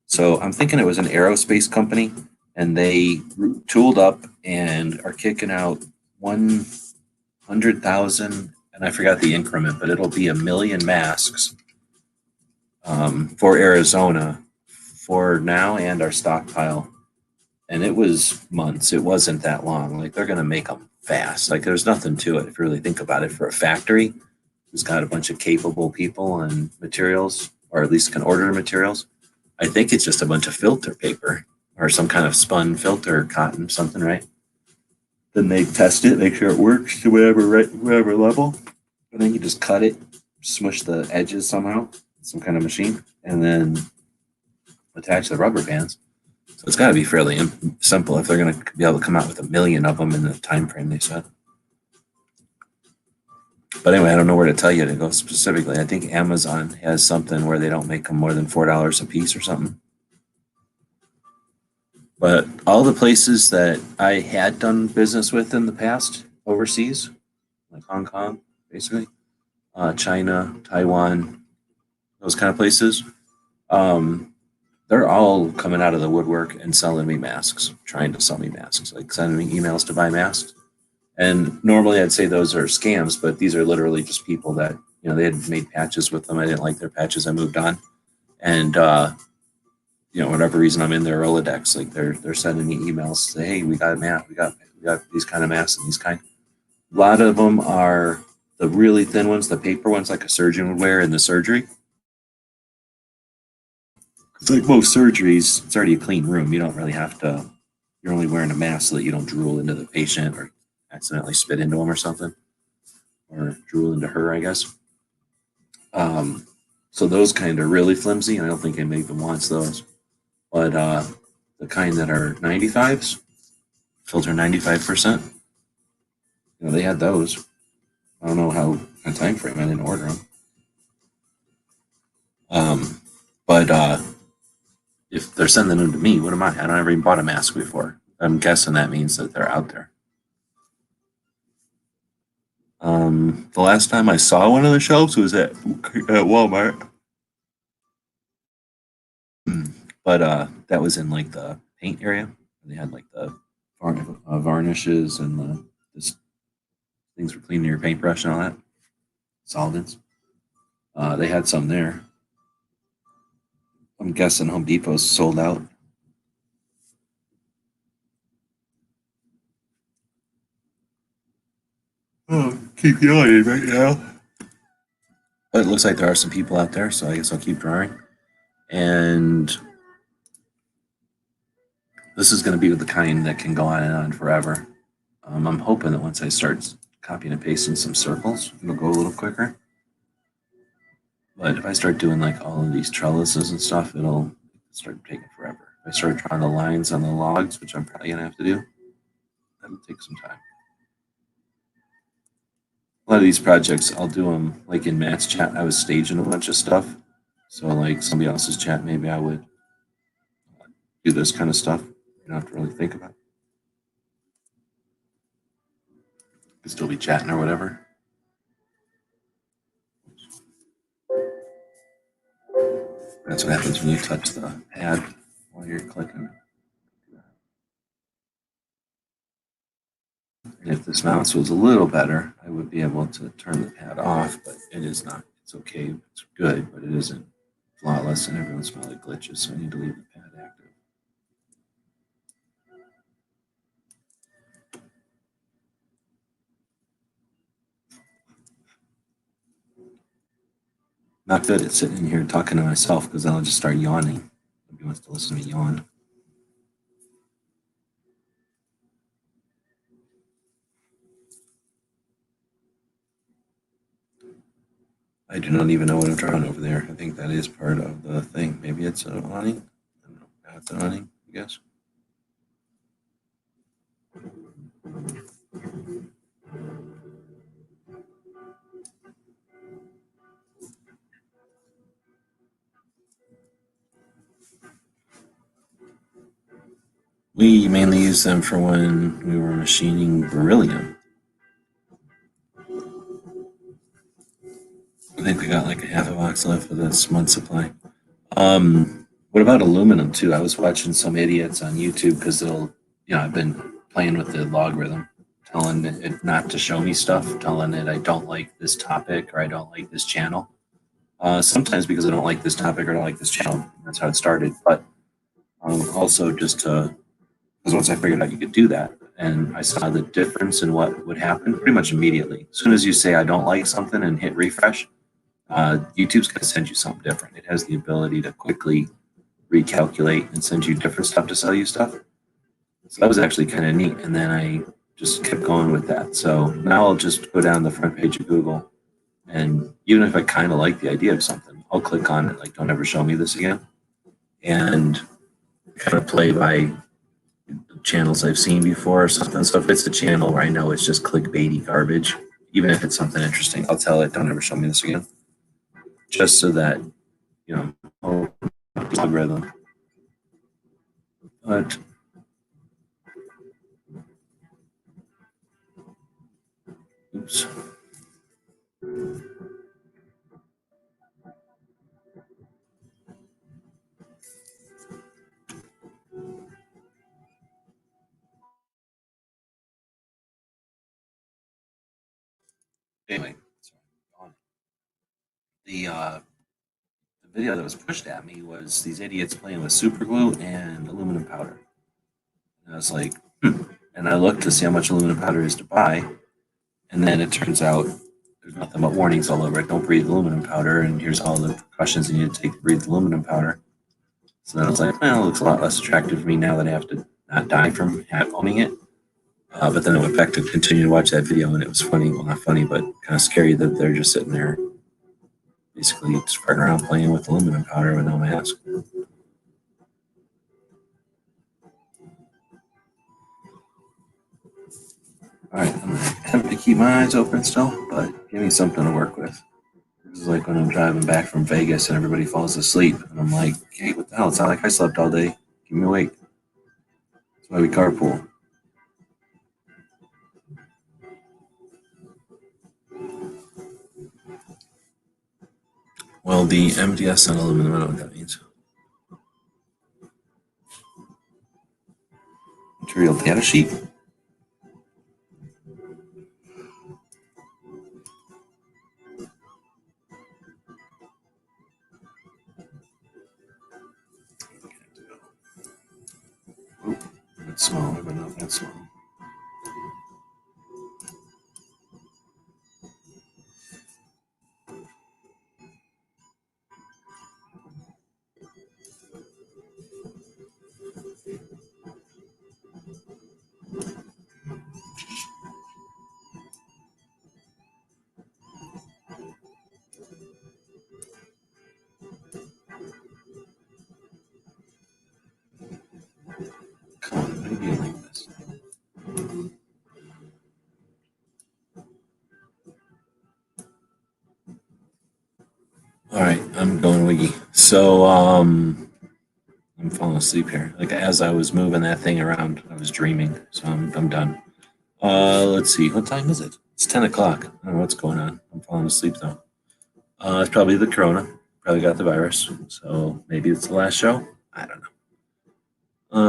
So I'm thinking it was an aerospace company, and they tooled up and are kicking out 100,000, and I forgot the increment, but it'll be 1 million masks for Arizona for now and our stockpile. And it was months. It wasn't that long. Like, they're going to make them fast. Like, there's nothing to it if you really think about it. For a factory who's got a bunch of capable people and materials, or at least can order materials, I think it's just a bunch of filter paper or some kind of spun filter cotton, something, right? Then they test it, make sure it works to whatever level, and then you just cut it, smush the edges somehow, some kind of machine, and then attach the rubber bands. So it's got to be fairly simple if they're going to be able to come out with 1 million of them in the time frame they said. But anyway, I don't know where to tell you to go specifically. I think Amazon has something where they don't make them more than $4 a piece or something. But all the places that I had done business with in the past overseas, like Hong Kong, basically, China, Taiwan, those kind of places, they're all coming out of the woodwork and selling me masks, trying to sell me masks, like sending me emails to buy masks. And normally I'd say those are scams, but these are literally just people that, they had made patches with them. I didn't like their patches. I moved on. And, whatever reason I'm in their Rolodex, like they're sending me emails, say, hey, we got a mask. We got these kind of masks and these kind. A lot of them are the really thin ones, the paper ones, like a surgeon would wear in the surgery. It's like most surgeries, it's already a clean room. You don't really have to, you're only wearing a mask so that you don't drool into the patient or accidentally spit into him or something, or drool into her, I guess. So those kind are really flimsy. I don't think anybody even wants those. But the kind that are 95s, filter 95%, they had those. I don't know how time frame. I didn't order them. But if they're sending them to me, what am I? I don't ever even bought a mask before. I'm guessing that means that they're out there. The last time I saw one of the shelves was at Walmart. But that was in like the paint area. They had like the varnishes and the things for cleaning your paintbrush and all that. Solvents. They had some there. I'm guessing Home Depot's sold out. Oh, keep yawning right now. But it looks like there are some people out there, so I guess I'll keep drawing. And this is going to be the kind that can go on and on forever. I'm hoping that once I start copying and pasting some circles, it'll go a little quicker. But if I start doing like all of these trellises and stuff, it'll start taking forever. If I start drawing the lines on the logs, which I'm probably going to have to do, that'll take some time. A lot of these projects, I'll do them like in Matt's chat. I was staging a bunch of stuff. So like somebody else's chat, maybe I would do this kind of stuff. You don't have to really think about it. You can still be chatting or whatever. That's what happens when you touch the pad while you're clicking. And if this mouse was a little better, I would be able to turn the pad off, but it is not. It's okay. It's good, but it isn't flawless, and every once in a while it glitches, so I need to leave the pad active. Not good at sitting in here talking to myself because I'll just start yawning. Nobody wants to listen to me yawn. I do not even know what I'm drawing over there. I think that is part of the thing. Maybe it's an awning. I don't know. That's an awning, I guess. We mainly use them for when we were machining beryllium. I think we got like a half a box left of this month's supply. What about aluminum too? I was watching some idiots on YouTube because I've been playing with the logarithm, telling it not to show me stuff, telling it I don't like this topic or I don't like this channel. Sometimes because I don't like this topic or I don't like this channel. That's how it started. But also just to, because once I figured out you could do that, and I saw the difference in what would happen pretty much immediately. As soon as you say I don't like something and hit refresh, YouTube's going to send you something different. It has the ability to quickly recalculate and send you different stuff to sell you stuff. So that was actually kind of neat. And then I just kept going with that. So now I'll just go down the front page of Google, and even if I kind of like the idea of something, I'll click on it, like, don't ever show me this again. And kind of play by channels I've seen before or something. So if it's a channel where I know it's just clickbaity garbage, even if it's something interesting, I'll tell it, don't ever show me this again. Just so that, algorithm. But oops. Anyway, the video that was pushed at me was these idiots playing with super glue and aluminum powder. And I was like, And I looked to see how much aluminum powder is to buy. And then it turns out there's nothing but warnings all over it. Don't breathe aluminum powder. And here's all the precautions you need to take to breathe aluminum powder. So then I was like, well, it looks a lot less attractive to me now that I have to not die from owning it. But then I went back to continue to watch that video, and it was funny. Well, not funny, but kind of scary that they're just sitting there basically just farting around playing with aluminum powder with no mask. All right, I'm going to have to keep my eyes open still, but give me something to work with. This is like when I'm driving back from Vegas and everybody falls asleep, and I'm like, hey, what the hell? It's not like I slept all day. Keep me awake. That's why we carpool. Well, the MDS on aluminum, I don't know what that means. Material data sheet. Oh, that's small, but not that small. Come on, maybe I like this. All right, I'm going wiggy. So, I'm falling asleep here. Like as I was moving that thing around, I was dreaming. So I'm done. Let's see. What time is it? It's 10 o'clock. I don't know what's going on. I'm falling asleep though. It's probably the corona. Probably got the virus. So maybe it's the last show. I don't know.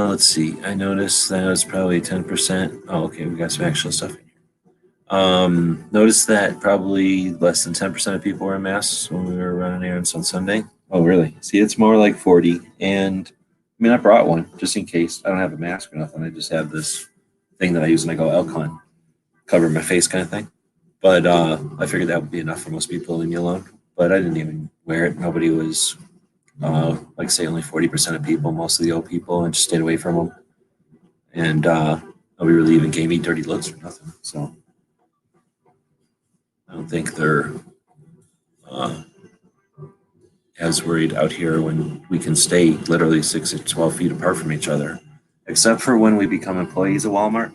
Let's see. I noticed that it was probably 10%. Oh, okay. We got some actual stuff in here. Noticed that probably less than 10% of people were in masks when we were running errands on Sunday. Oh, really? See, it's more like 40. And I mean, I brought one just in case. I don't have a mask or nothing. I just have this thing that I use when I go Elcon, cover my face kind of thing. But I figured that would be enough for most people to leave me alone. But I didn't even wear it. Nobody was, like, say, only 40% of people, most of the old people, and just stayed away from them. And nobody really even gave me dirty looks or nothing. So I don't think they're uh, as worried out here when we can stay literally 6 to 12 feet apart from each other, except for when we become employees of Walmart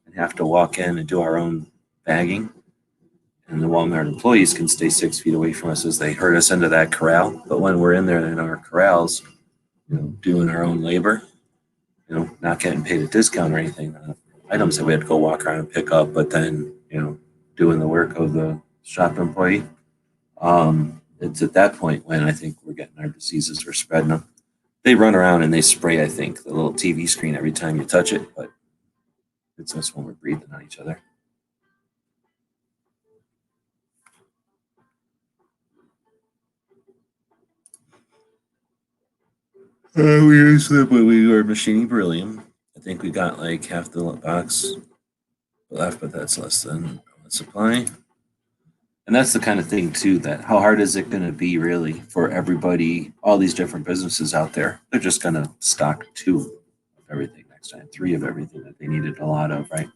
and have to walk in and do our own bagging. And the Walmart employees can stay 6 feet away from us as they herd us into that corral. But when we're in there in our corrals, doing our own labor, not getting paid a discount or anything, items that we had to go walk around and pick up, but then, doing the work of the shop employee, it's at that point when I think we're getting our diseases, we're spreading them. They run around and they spray, I think, the little TV screen every time you touch it, but it's us when we're breathing on each other. We used it when we were machining beryllium. I think we got like half the box left, but that's less than the supply. And that's the kind of thing too, that how hard is it going to be really for everybody, all these different businesses out there? They're just going to stock 2 of everything next time, 3 of everything that they needed a lot of, right?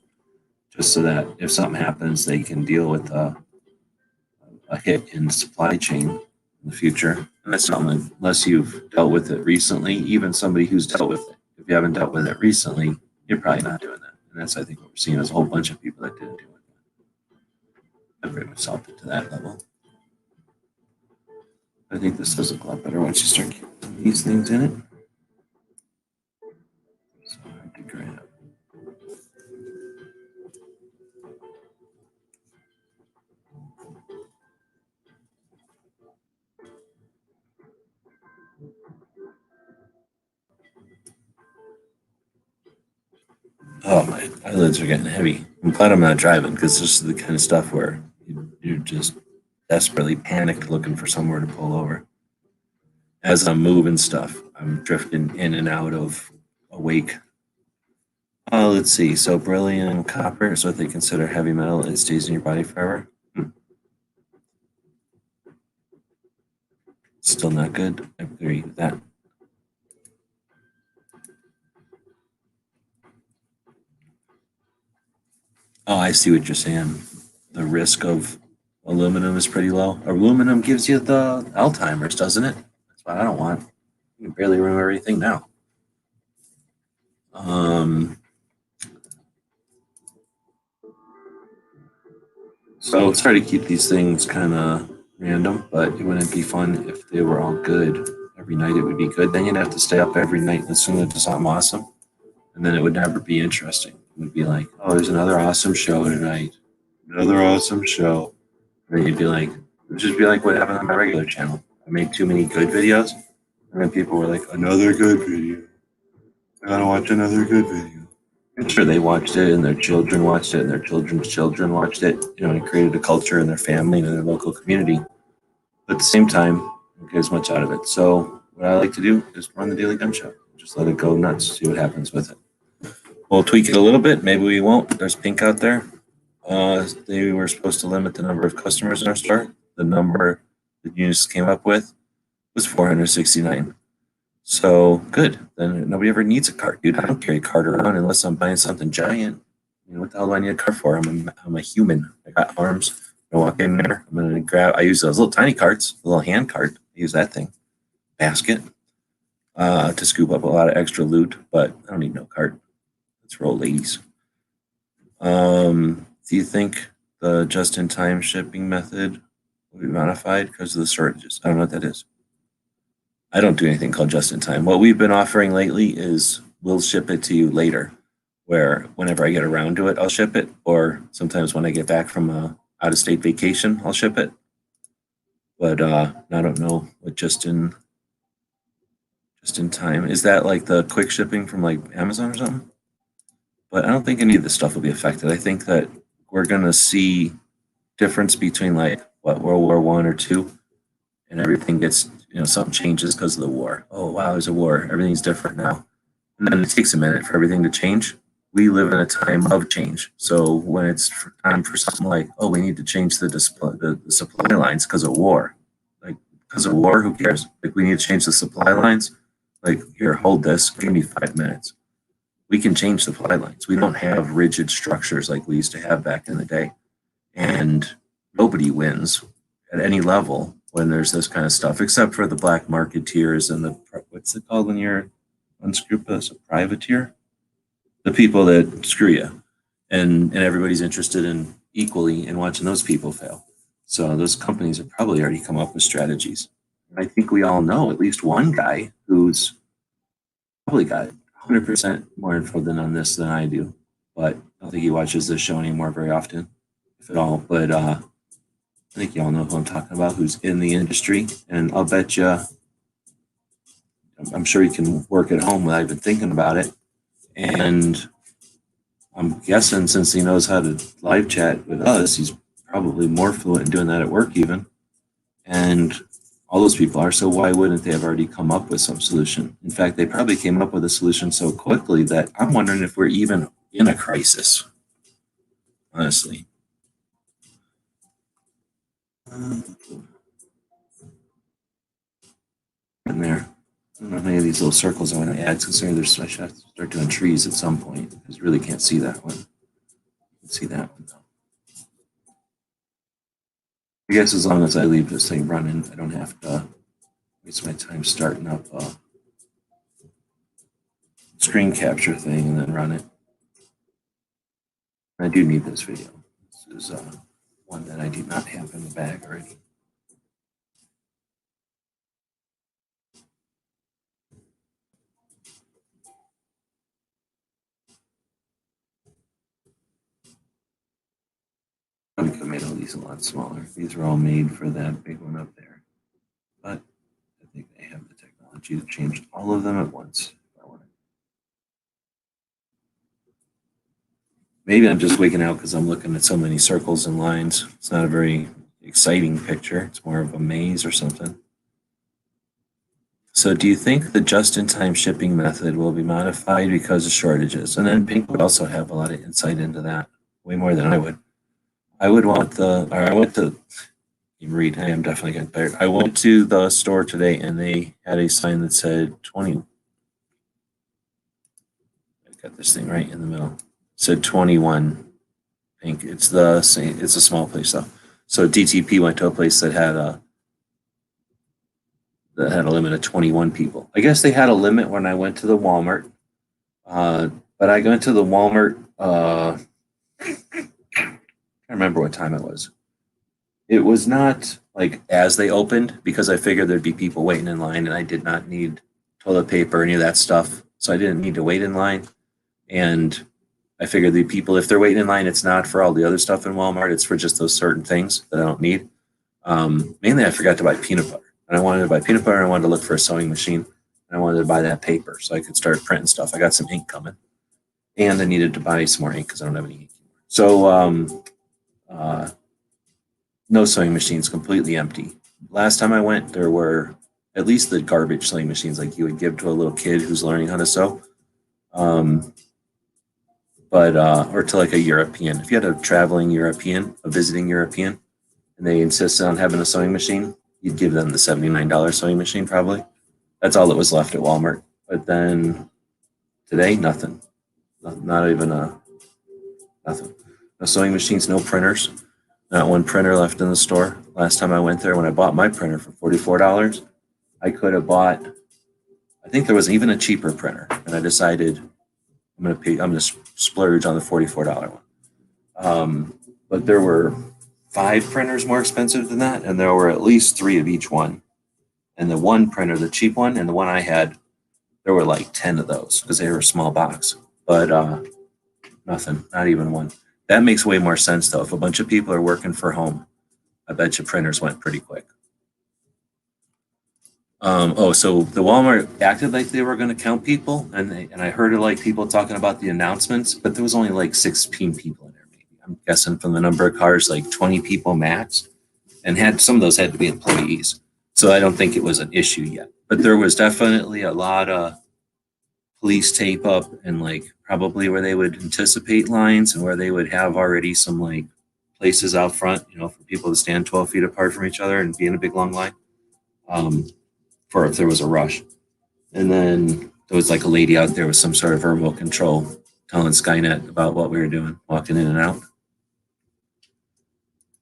Just so that if something happens, they can deal with a hit in the supply chain in the future. And that's something, unless you've dealt with it recently, even somebody who's dealt with it, if you haven't dealt with it recently, you're probably not doing that. And that's, I think, what we're seeing is a whole bunch of people that didn't do it. I bring myself into that level. I think this does look a lot better once you start getting these things in it. So hard to grab. Oh, my eyelids are getting heavy. I'm glad I'm not driving because this is the kind of stuff where you're just desperately panicked looking for somewhere to pull over. As I'm moving stuff, I'm drifting in and out of awake. Let's see. So beryllium copper is what they consider heavy metal. It stays in your body forever. Still not good. I agree with that. Oh, I see what you're saying. The risk of aluminum is pretty low. Aluminum gives you the Alzheimer's, doesn't it? That's what I don't want. You can barely remember everything now. So it's hard to keep these things kind of random, but it wouldn't be fun if they were all good. Every night it would be good. Then you'd have to stay up every night listening to something awesome, and then it would never be interesting. It would be like, oh, there's another awesome show tonight, another awesome show. And then you'd be like, it would just be like what happened on my regular channel. I made too many good videos, and then people were like, another good video. I gotta watch another good video. And sure, they watched it, and their children watched it, and their children's children watched it. You know, and it created a culture in their family and in their local community. But at the same time, don't get as much out of it. So what I like to do is run the Daily Gun Show. Just let it go nuts, see what happens with it. We'll tweak it a little bit. Maybe we won't. There's Pink out there. They were supposed to limit the number of customers in our store. The number that you just came up with was 469. So good. Then nobody ever needs a cart, dude. I don't carry a cart around unless I'm buying something giant. You know, what the hell do I need a cart for? I'm a human. I got arms. I walk in there. I'm gonna grab. I use those little tiny carts, the little hand cart. I use that thing, basket, to scoop up a lot of extra loot. But I don't need no cart. It's for old ladies. Do you think the just-in-time shipping method will be modified because of the shortages? I don't know what that is. I don't do anything called just-in-time. What we've been offering lately is we'll ship it to you later, where whenever I get around to it, I'll ship it, or sometimes when I get back from a out-of-state vacation, I'll ship it. But I don't know what just-in-time is. That like the quick shipping from like Amazon or something? But I don't think any of this stuff will be affected. I think that we're gonna see difference between like what World War I or two, and everything gets, you know, something changes because of the war. Oh wow, there's a war. Everything's different now, and then it takes a minute for everything to change. We live in a time of change, so when it's time for something like, oh, we need to change the supply lines because of war, like because of war, who cares? Like we need to change the supply lines. Like here, hold this. Give me 5 minutes. We can change supply lines. We don't have rigid structures like we used to have back in the day. And nobody wins at any level when there's this kind of stuff, except for the black marketeers and the, what's it called when you're unscrupulous, a privateer? The people that screw you. And everybody's interested in equally in watching those people fail. So those companies have probably already come up with strategies. I think we all know at least one guy who's probably got 100% more info on this than I do, but I don't think he watches this show anymore very often, if at all. But I think you all know who I'm talking about, who's in the industry, and I'll bet you, I'm sure he can work at home without even thinking about it. And I'm guessing since he knows how to live chat with us, he's probably more fluent in doing that at work even. And all those people are, so why wouldn't they have already come up with some solution? In fact, they probably came up with a solution so quickly that I'm wondering if we're even in a crisis, honestly. In there. I don't know if any of these little circles I want to add, considering I should have to start doing trees at some point, because you really can't see that one. You can see that one, though. I guess as long as I leave this thing running, I don't have to waste my time starting up a screen capture thing and then run it. I do need this video. This is one that I do not have in the bag already. I could have made all these a lot smaller. These are all made for that big one up there. But I think they have the technology to change all of them at once. If I want it. Maybe I'm just wigging out because I'm looking at so many circles and lines. It's not a very exciting picture. It's more of a maze or something. So do you think the just-in-time shipping method will be modified because of shortages? And then Pink would also have a lot of insight into that, way more than I would. I would want I went to, you read, I am definitely getting better. I went to the store today and they had a sign that said 20. I got this thing right in the middle. It said 21. Pink. It's the same. It's a small place though. So DTP went to a place that had a limit of 21 people. I guess they had a limit when I went to the Walmart. But I went to the Walmart. I can't remember what time it was. It was not like as they opened because I figured there'd be people waiting in line and I did not need toilet paper or any of that stuff. So I didn't need to wait in line. And I figured the people, if they're waiting in line, it's not for all the other stuff in Walmart. It's for just those certain things that I don't need. Mainly, I forgot to buy peanut butter. And I wanted to buy peanut butter and I wanted to look for a sewing machine. And I wanted to buy that paper so I could start printing stuff. I got some ink coming. And I needed to buy some more ink because I don't have any ink. So, no sewing machines, completely empty. Last time I went, there were at least the garbage sewing machines like you would give to a little kid who's learning how to sew. Or to like a European. If you had a traveling European, a visiting European, and they insisted on having a sewing machine, you'd give them the $79 sewing machine probably. That's all that was left at Walmart. But then today, nothing. Not even nothing. No sewing machines, no printers. Not one printer left in the store. Last time I went there, when I bought my printer for $44, I could have bought, I think there was even a cheaper printer. And I decided I'm going to splurge on the $44 one. But there were 5 printers more expensive than that. And there were at least 3 of each one. And the one printer, the cheap one, and the one I had, there were like 10 of those because they were a small box. But nothing, not even one. That makes way more sense though. If a bunch of people are working for home, I bet you printers went pretty quick. So the Walmart acted like they were going to count people, and I heard like people talking about the announcements, but there was only like 16 people in there. Maybe I'm guessing from the number of cars, like 20 people max, and some of those had to be employees. So I don't think it was an issue yet, but there was definitely a lot of police tape up and like probably where they would anticipate lines and where they would have already some like places out front, for people to stand 12 feet apart from each other and be in a big long line. For if there was a rush. And then there was like a lady out there with some sort of remote control telling Skynet about what we were doing, walking in and out.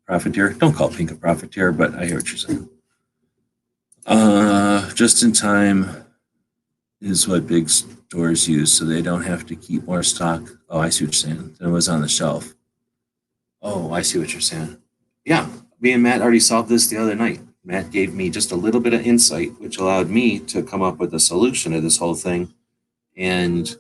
Profiteer. Don't call Pink a profiteer, but I hear what you're saying. Just in time is what big stores use, so they don't have to keep more stock. Oh, I see what you're saying. Than was on the shelf. Oh, I see what you're saying. Yeah, me and Matt already solved this the other night. Matt gave me just a little bit of insight, which allowed me to come up with a solution to this whole thing. And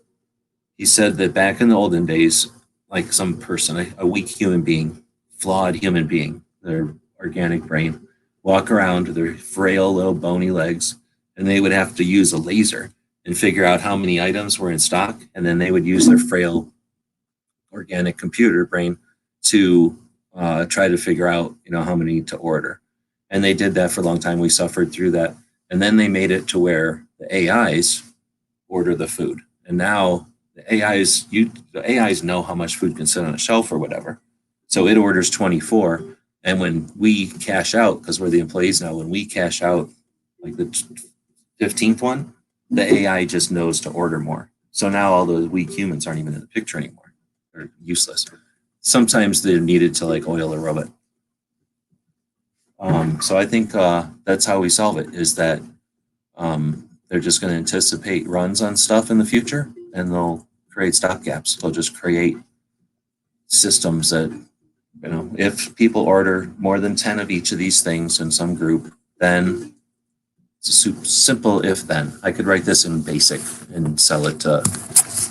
he said that back in the olden days, like some person, a weak human being, flawed human being, their organic brain, walk around with their frail little bony legs, and they would have to use a laser and figure out how many items were in stock. And then they would use their frail organic computer brain to try to figure out, how many to order. And they did that for a long time. We suffered through that. And then they made it to where the AIs order the food. And now the AIs know how much food can sit on a shelf or whatever. So it orders 24. And when we cash out, because we're the employees now, when we cash out like the 15th one, the AI just knows to order more. So now all those weak humans aren't even in the picture anymore. They're useless. Sometimes they're needed to like oil a robot. So I think that's how we solve it, is that they're just going to anticipate runs on stuff in the future, and they'll create stop gaps. They'll just create systems that, if people order more than 10 of each of these things in some group, then it's a simple if then. I could write this in BASIC and sell it to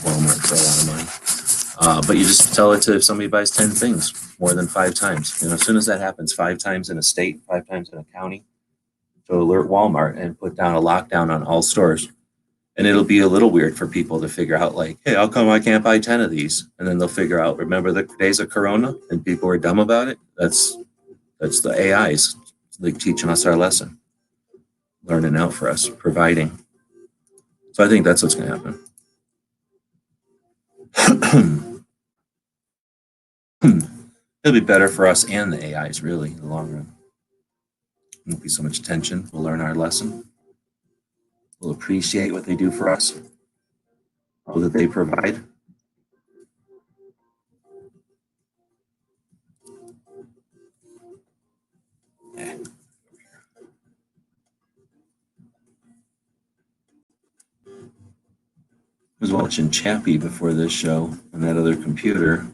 Walmart for a lot of money. But you just tell it to if somebody buys 10 things more than 5 times. As soon as that happens 5 times in a state, 5 times in a county, to alert Walmart and put down a lockdown on all stores. And it'll be a little weird for people to figure out, like, hey, how come I can't buy 10 of these? And then they'll figure out, remember the days of Corona and people were dumb about it? That's the AIs like teaching us our lesson, learning out for us, providing. So I think that's what's going to happen. It'll be better for us and the AIs, really, in the long run. Won't be so much tension. We'll learn our lesson. We'll appreciate what they do for us, all that they provide. I was watching Chappie before this show on that other computer,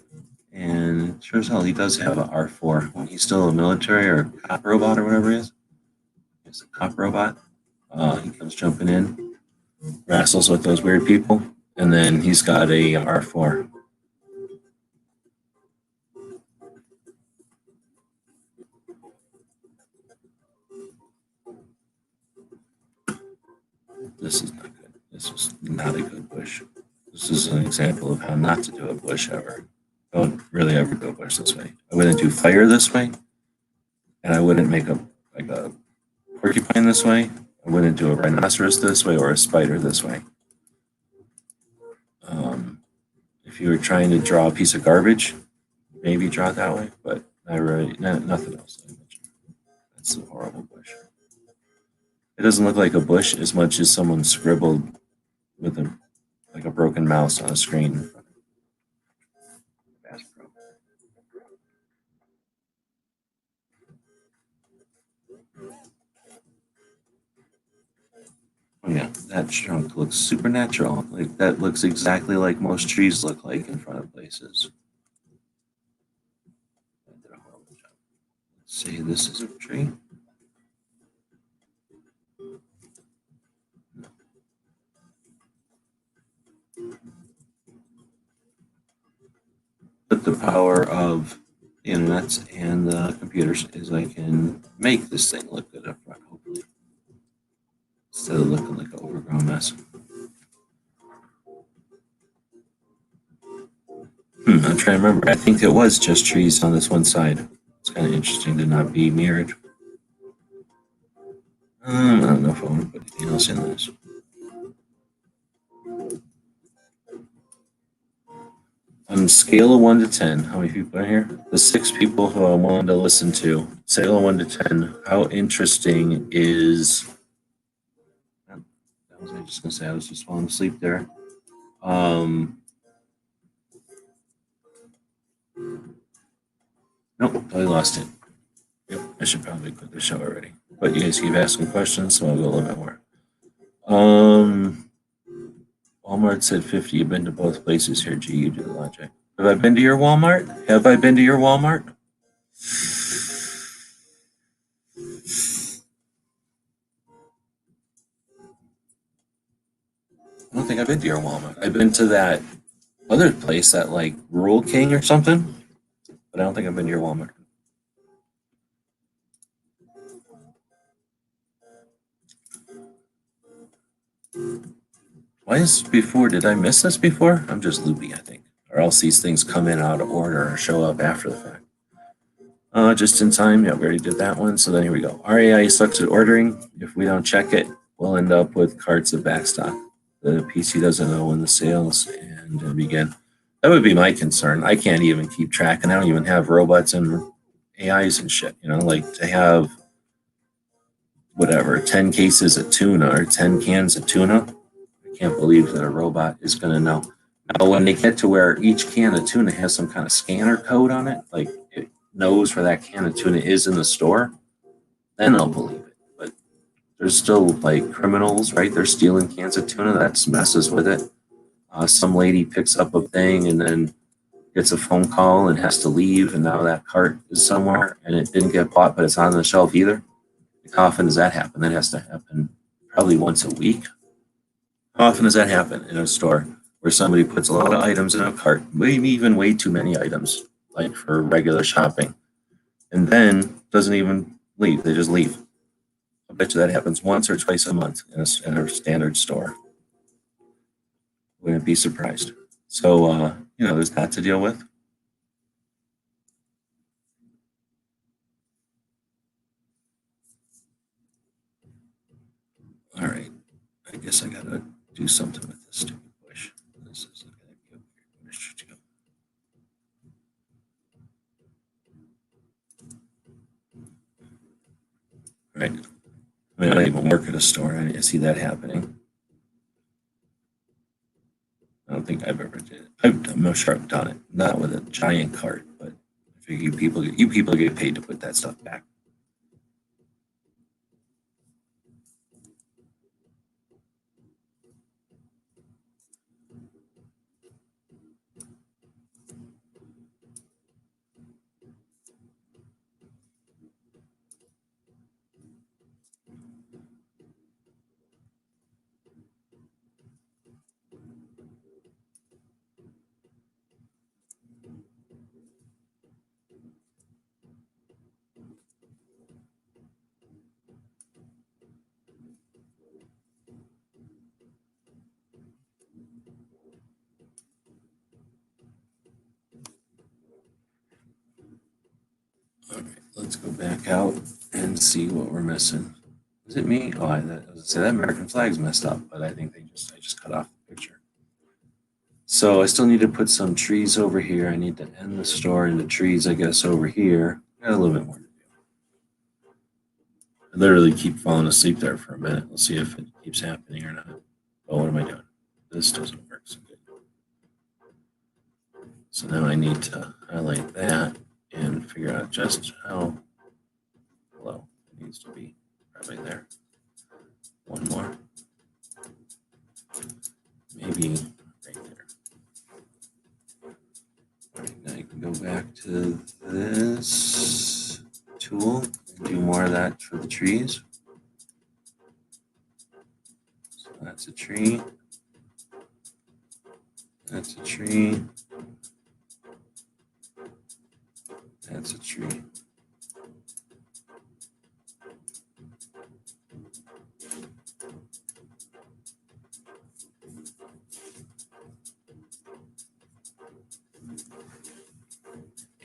and it's Sure as hell, he does have an R4 when he's still a military or cop robot or whatever he is. He's a cop robot. He comes jumping in, wrestles with those weird people, and then he's got a R4. This is not good. This is not a good bush. This is an example of how not to do a bush ever. Don't really ever do a bush this way. I wouldn't do fire this way, and I wouldn't make a porcupine this way. I wouldn't do a rhinoceros this way or a spider this way. If you were trying to draw a piece of garbage, maybe draw it that way, but not really, nothing else. That's a horrible bush. It doesn't look like a bush as much as someone scribbled with a broken mouse on a screen. Oh yeah, that trunk looks supernatural. Like that looks exactly like most trees look like in front of places. I did a horrible job. Let's say this is a tree. But the power of the internet and the computers is I can make this thing look good up front, hopefully, instead of looking like an overgrown mess. I'm trying to remember. I think it was just trees on this one side. It's kind of interesting to not be mirrored. I don't know if I want to put anything else in this. On a scale of 1 to 10, how many people are here? The 6 people who I wanted to listen to. Scale of 1 to 10, how interesting is... That was I just going to say. I was just falling asleep there. Nope, I lost it. Yep, I should probably quit the show already. But you guys keep asking questions, so I'll go a little bit more. Walmart said 50. You've been to both places here. Gee, you do the logic. Have I been to your Walmart? Have I been to your Walmart? I don't think I've been to your Walmart. I've been to that other place, that like Rural King or something, but I don't think I've been to your Walmart. Why is before? Did I miss this before? I'm just loopy, I think. Or else these things come in out of order or show up after the fact. Just in time. Yeah, we already did that one. So then here we go. RAI sucks at ordering. If we don't check it, we'll end up with carts of backstock. The PC doesn't know when the sales and begin. That would be my concern. I can't even keep track, and I don't even have robots and AIs and shit. You know, like to have whatever 10 cases of tuna or 10 cans of tuna. I can't believe that a robot is going to know. Now, when they get to where each can of tuna has some kind of scanner code on it, like it knows where that can of tuna is in the store, then I'll believe it. But there's still like criminals, right? They're stealing cans of tuna. That messes with it. Some lady picks up a thing and then gets a phone call and has to leave, and now that cart is somewhere and it didn't get bought, but it's on the shelf either. How often does that happen? That has to happen probably once a week. How often does that happen in a store where somebody puts a lot of items in a cart, maybe even way too many items, like for regular shopping, and then doesn't even leave? They just leave. I bet you that happens once or twice a month in a standard store. Wouldn't be surprised. So, there's that to deal with. All right. I guess I got to do something with this stupid bush. This isn't going to be a weird bush to go. Right. I mean, I don't even work at a store. I see that happening. I don't think I've ever did it. I'm sure I've done it. Not with a giant cart, but I figure you people get paid to put that stuff back. All right, let's go back out and see what we're missing. Is it me? Oh, I was gonna say that American flag's messed up, but I think I just cut off the picture. So I still need to put some trees over here. I need to end the store in the trees, I guess, over here. Got a little bit more to do. I literally keep falling asleep there for a minute. We'll see if it keeps happening or not. Oh, what am I doing? This doesn't work so good. So now I need to highlight that and figure out just how low it needs to be. Probably there. One more. Maybe right there. All right, now you can go back to this tool and do more of that for the trees. So that's a tree. That's a tree. That's a tree.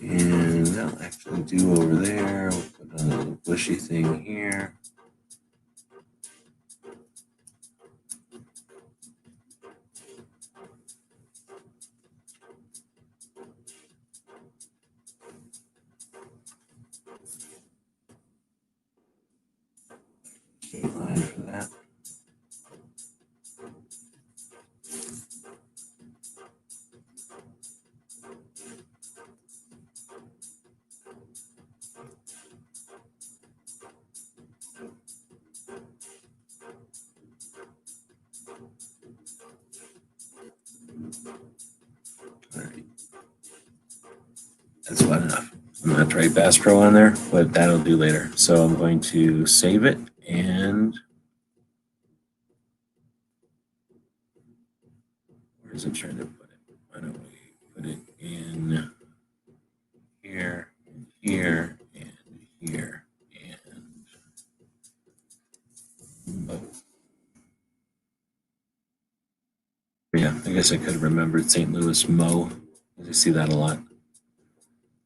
And that'll actually do over there. We'll put a little bushy thing here. Line for that. All right. That's about enough. I'm going to try Bass Pro on there, but that'll do later. So I'm going to save it and where's it trying to put it? Why don't we put it in here, and here, and here, and yeah, I guess I could have remembered St. Louis Mo. I see that a lot.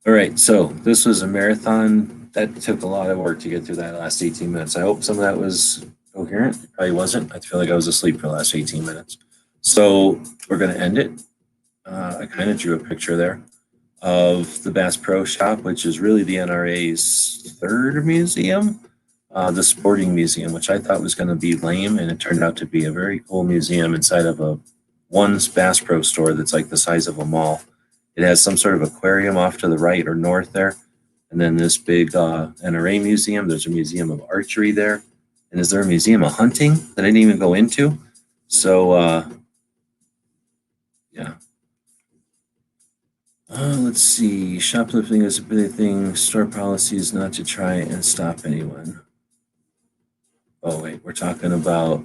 All right, so this was a marathon. That took a lot of work to get through that last 18 minutes. I hope some of that was coherent. It probably wasn't. I feel like I was asleep for the last 18 minutes. So we're going to end it. I kind of drew a picture there of the Bass Pro Shop, which is really the NRA's third museum, the sporting museum, which I thought was going to be lame, and it turned out to be a very cool museum inside of a one Bass Pro store that's like the size of a mall. It has some sort of aquarium off to the right or north there, and then this big NRA museum. There's a museum of archery there, and is there a museum of hunting that I didn't even go into? So yeah. Let's see. Shoplifting is a big thing. Store policy is not to try and stop anyone. Oh, wait, we're talking about.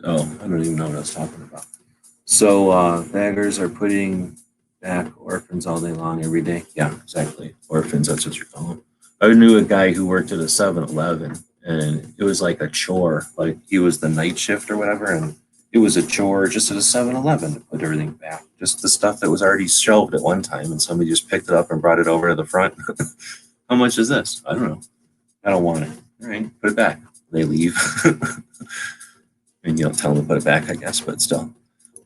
Oh, I don't even know what I was talking about. So, baggers are putting back orphans all day long, every day. Yeah, exactly. Orphans, that's what you call them. I knew a guy who worked at a 7-Eleven, and it was like a chore. Like he was the night shift or whatever, and it was a chore just at a 7-Eleven to put everything back. Just the stuff that was already shelved at one time, and somebody just picked it up and brought it over to the front. How much is this? I don't know. I don't want it. All right, put it back. They leave. And you don't tell them to put it back, I guess, but still.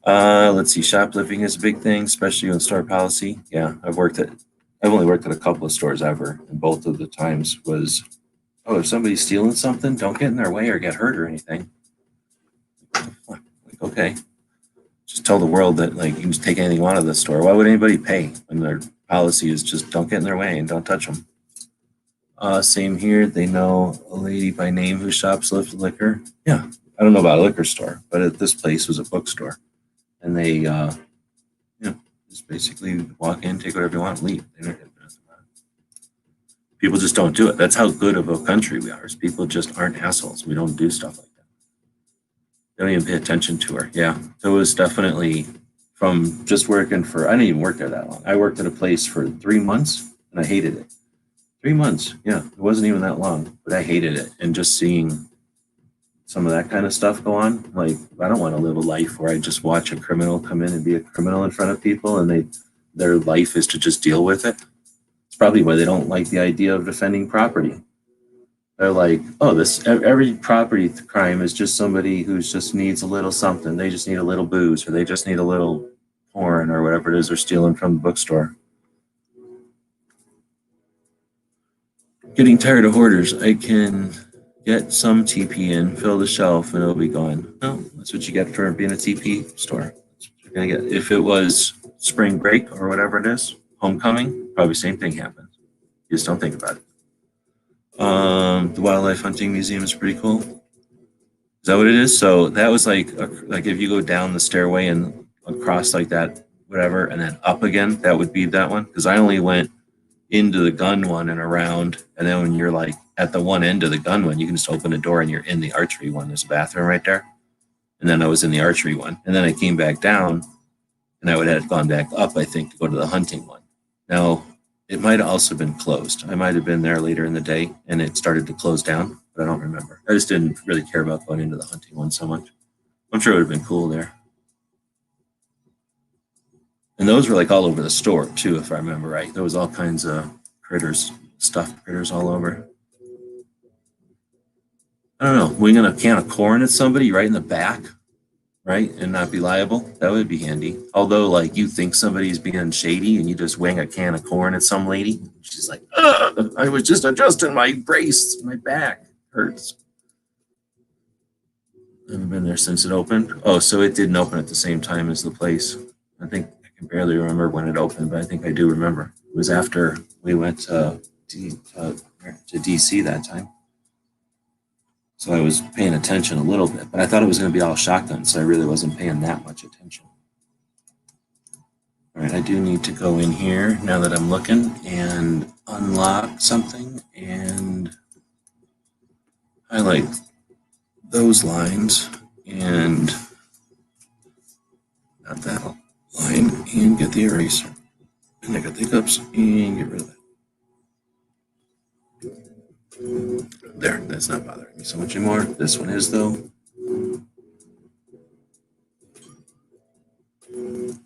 Let's see. Shoplifting is a big thing, especially in store policy. Yeah, I've only worked at a couple of stores ever, and both of the times was, oh, if somebody's stealing something, don't get in their way or get hurt or anything. Like, okay, just tell the world that like you can just take anything you want out of the store. Why would anybody pay when their policy is just don't get in their way and don't touch them? Same here. They know a lady by name who shops liquor. Yeah, I don't know about a liquor store, but at this place was a bookstore, and they, just basically walk in, take whatever you want, and leave. They don't get nothing about it. People just don't do it. That's how good of a country we are. Is people just aren't assholes. We don't do stuff like that. They don't even pay attention to her. Yeah, so it was definitely from just working for. I didn't even work there that long. I worked at a place for 3 months, and I hated it. 3 months. Yeah, it wasn't even that long, but I hated it. And just seeing some of that kind of stuff go on, like I don't want to live a life where I just watch a criminal come in and be a criminal in front of people, and their life is to just deal with it. probably why they don't like the idea of defending property. They're like, oh, every property crime is just somebody who just needs a little something. They just need a little booze, or they just need a little porn, or whatever it is they're stealing from the bookstore. Getting tired of hoarders. I can get some TP in, fill the shelf, and it'll be gone. No, that's what you get for being a TP store. That's what you're gonna get. If it was spring break or whatever it is, homecoming, probably same thing happens. You just don't think about it. The Wildlife Hunting Museum is pretty cool. Is that what it is? So that was like if you go down the stairway and across like that, whatever, and then up again, that would be that one. Because I only went into the gun one and around, and then when you're like at the one end of the gun one, you can just open a door and you're in the archery one. There's a bathroom right there. And then I was in the archery one. And then I came back down and I would have gone back up, I think, to go to the hunting one. Now, it might have also been closed. I might have been there later in the day and it started to close down, but I don't remember. I just didn't really care about going into the hunting one so much. I'm sure it would have been cool there. And those were like all over the store too, if I remember right. There was all kinds of critters, stuffed critters all over. I don't know, winging a can of corn at somebody right in the back, right, and not be liable, that would be handy. Although, like, you think somebody's being shady and you just wing a can of corn at some lady, she's like, ugh, I was just adjusting my brace, my back hurts. I haven't been there since it opened. Oh, so it didn't open at the same time as the place. I think I can barely remember when it opened, but I think I do remember. It was after we went to DC that time. So I was paying attention a little bit, but I thought it was going to be all shotgun, so I really wasn't paying that much attention. All right, I do need to go in here now that I'm looking and unlock something and highlight those lines and not that line and get the eraser. And I got the hiccups and get rid of that. There, that's not bothering me so much anymore. This one is, though. All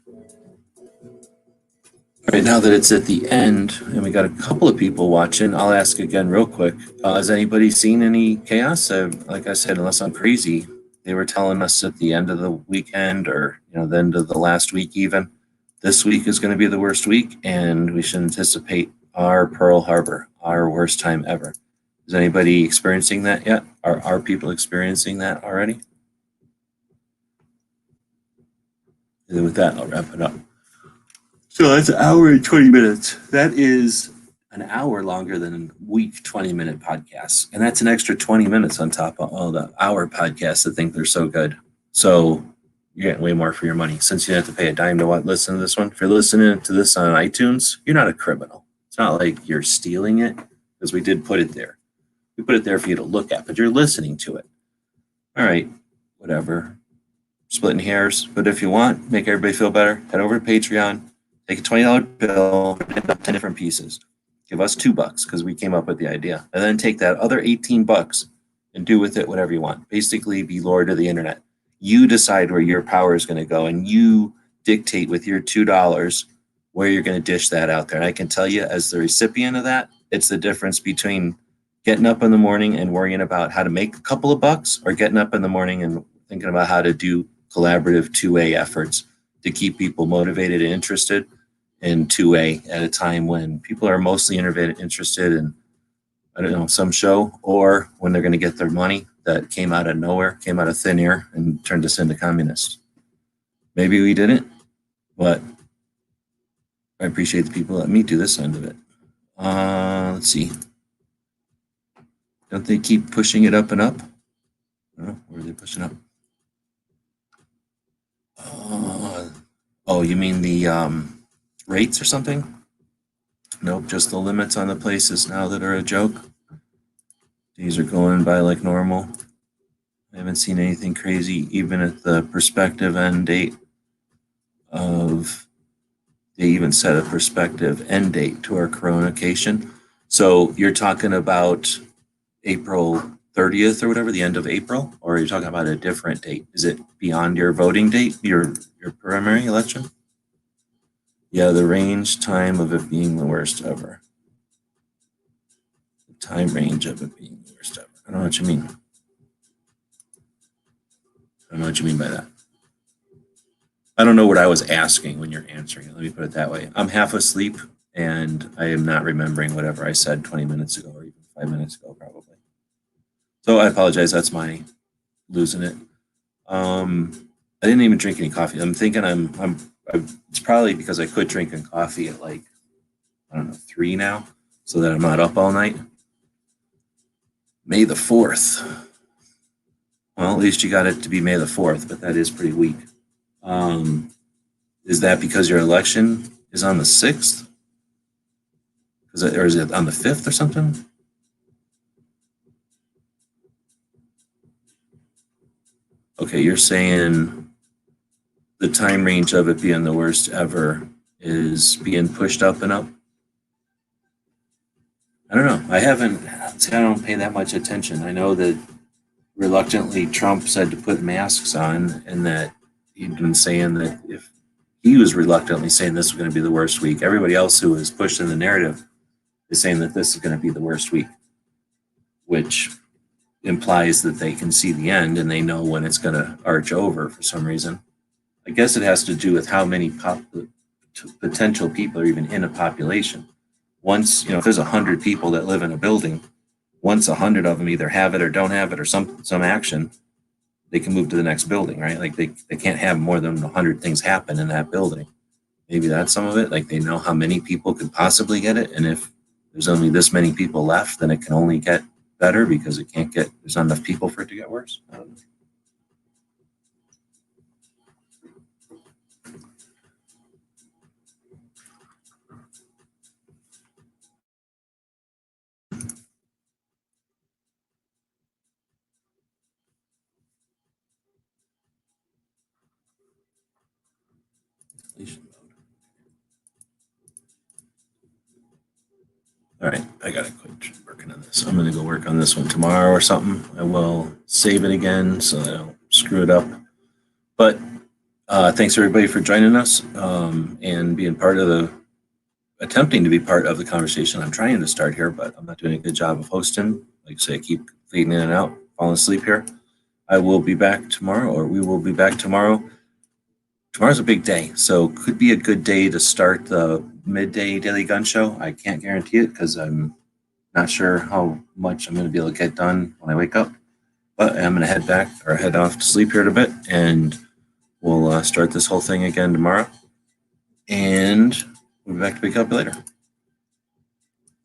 right, now that it's at the end and we got a couple of people watching, I'll ask again real quick. Has anybody seen any chaos? Like I said, unless I'm crazy, they were telling us at the end of the weekend or the end of the last week even, this week is going to be the worst week and we should anticipate our Pearl Harbor, our worst time ever. Is anybody experiencing that yet? Are people experiencing that already? And with that, I'll wrap it up. So that's an hour and 20 minutes. That is an hour longer than a week 20-minute podcast. And that's an extra 20 minutes on top of all the hour podcasts that think they're so good. So you're getting way more for your money. Since you have to pay a dime to listen to this one, if you're listening to this on iTunes, you're not a criminal. It's not like you're stealing it, because we did put it there. We put it there for you to look at, but you're listening to it. All right, whatever. Splitting hairs. But if you want, make everybody feel better, head over to Patreon, take a $20 bill, and up 10 different pieces. Give us $2 because we came up with the idea. And then take that other $18 and do with it whatever you want. Basically, be lord of the internet. You decide where your power is going to go, and you dictate with your $2 where you're going to dish that out there. And I can tell you, as the recipient of that, it's the difference between getting up in the morning and worrying about how to make a couple of bucks, or getting up in the morning and thinking about how to do collaborative 2A efforts to keep people motivated and interested in 2A at a time when people are mostly interested in, I don't know, some show, or when they're going to get their money that came out of nowhere, came out of thin air and turned us into communists. Maybe we didn't, but I appreciate the people that let me do this end of it. Let's see. Don't they keep pushing it up and up? Oh, where are they pushing up? Oh, you mean the rates or something? Nope, just the limits on the places now that are a joke. These are going by like normal. I haven't seen anything crazy, even at the prospective end date of, they even set a prospective end date to our coronation. So you're talking about April 30th or whatever, the end of April, or are you talking about a different date? Is it beyond your voting date, your primary election? Yeah, the range time of it being the worst ever. time range of it being the worst ever. I don't know what you mean. I don't know what you mean by that. I don't know what I was asking when you're answering it. Let me put it that way. I'm half asleep and I am not remembering whatever I said 20 minutes ago or even 5 minutes ago, probably. So I apologize. That's my losing it. I didn't even drink any coffee. I'm thinking it's probably because I quit drinking coffee at like, I don't know, 3 now, so that I'm not up all night. May the 4th. Well, at least you got it to be May the 4th, but that is pretty weak. Is that because your election is on the 6th? Or is it on the 5th or something? Okay, you're saying the time range of it being the worst ever is being pushed up and up? I don't know. I don't pay that much attention. I know that reluctantly Trump said to put masks on, and that he'd been saying that if he was reluctantly saying this was going to be the worst week, everybody else who was pushed in the narrative is saying that this is going to be the worst week, which implies that they can see the end and they know when it's going to arch over for some reason. I guess it has to do with how many potential people are even in a population. Once, if there's 100 people that live in a building, once 100 of them either have it or don't have it or some action, they can move to the next building, right? Like they can't have more than 100 things happen in that building. Maybe that's some of it. Like they know how many people could possibly get it. And if there's only this many people left, then it can only get better because there's not enough people for it to get worse. I don't know. All right, I gotta quit working on this. I'm gonna go work on this one tomorrow or something. I will save it again so I don't screw it up. But thanks everybody for joining us and being attempting to be part of the conversation I'm trying to start here, but I'm not doing a good job of hosting. Like I say, I keep fading in and out, falling asleep here. I will be back tomorrow, or we will be back tomorrow. Tomorrow's a big day, so could be a good day to start the midday Daily Gun Show. I can't guarantee it because I'm not sure how much I'm going to be able to get done when I wake up. But I'm going to head off to sleep here in a bit, and we'll start this whole thing again tomorrow. And we'll be back to pick up later.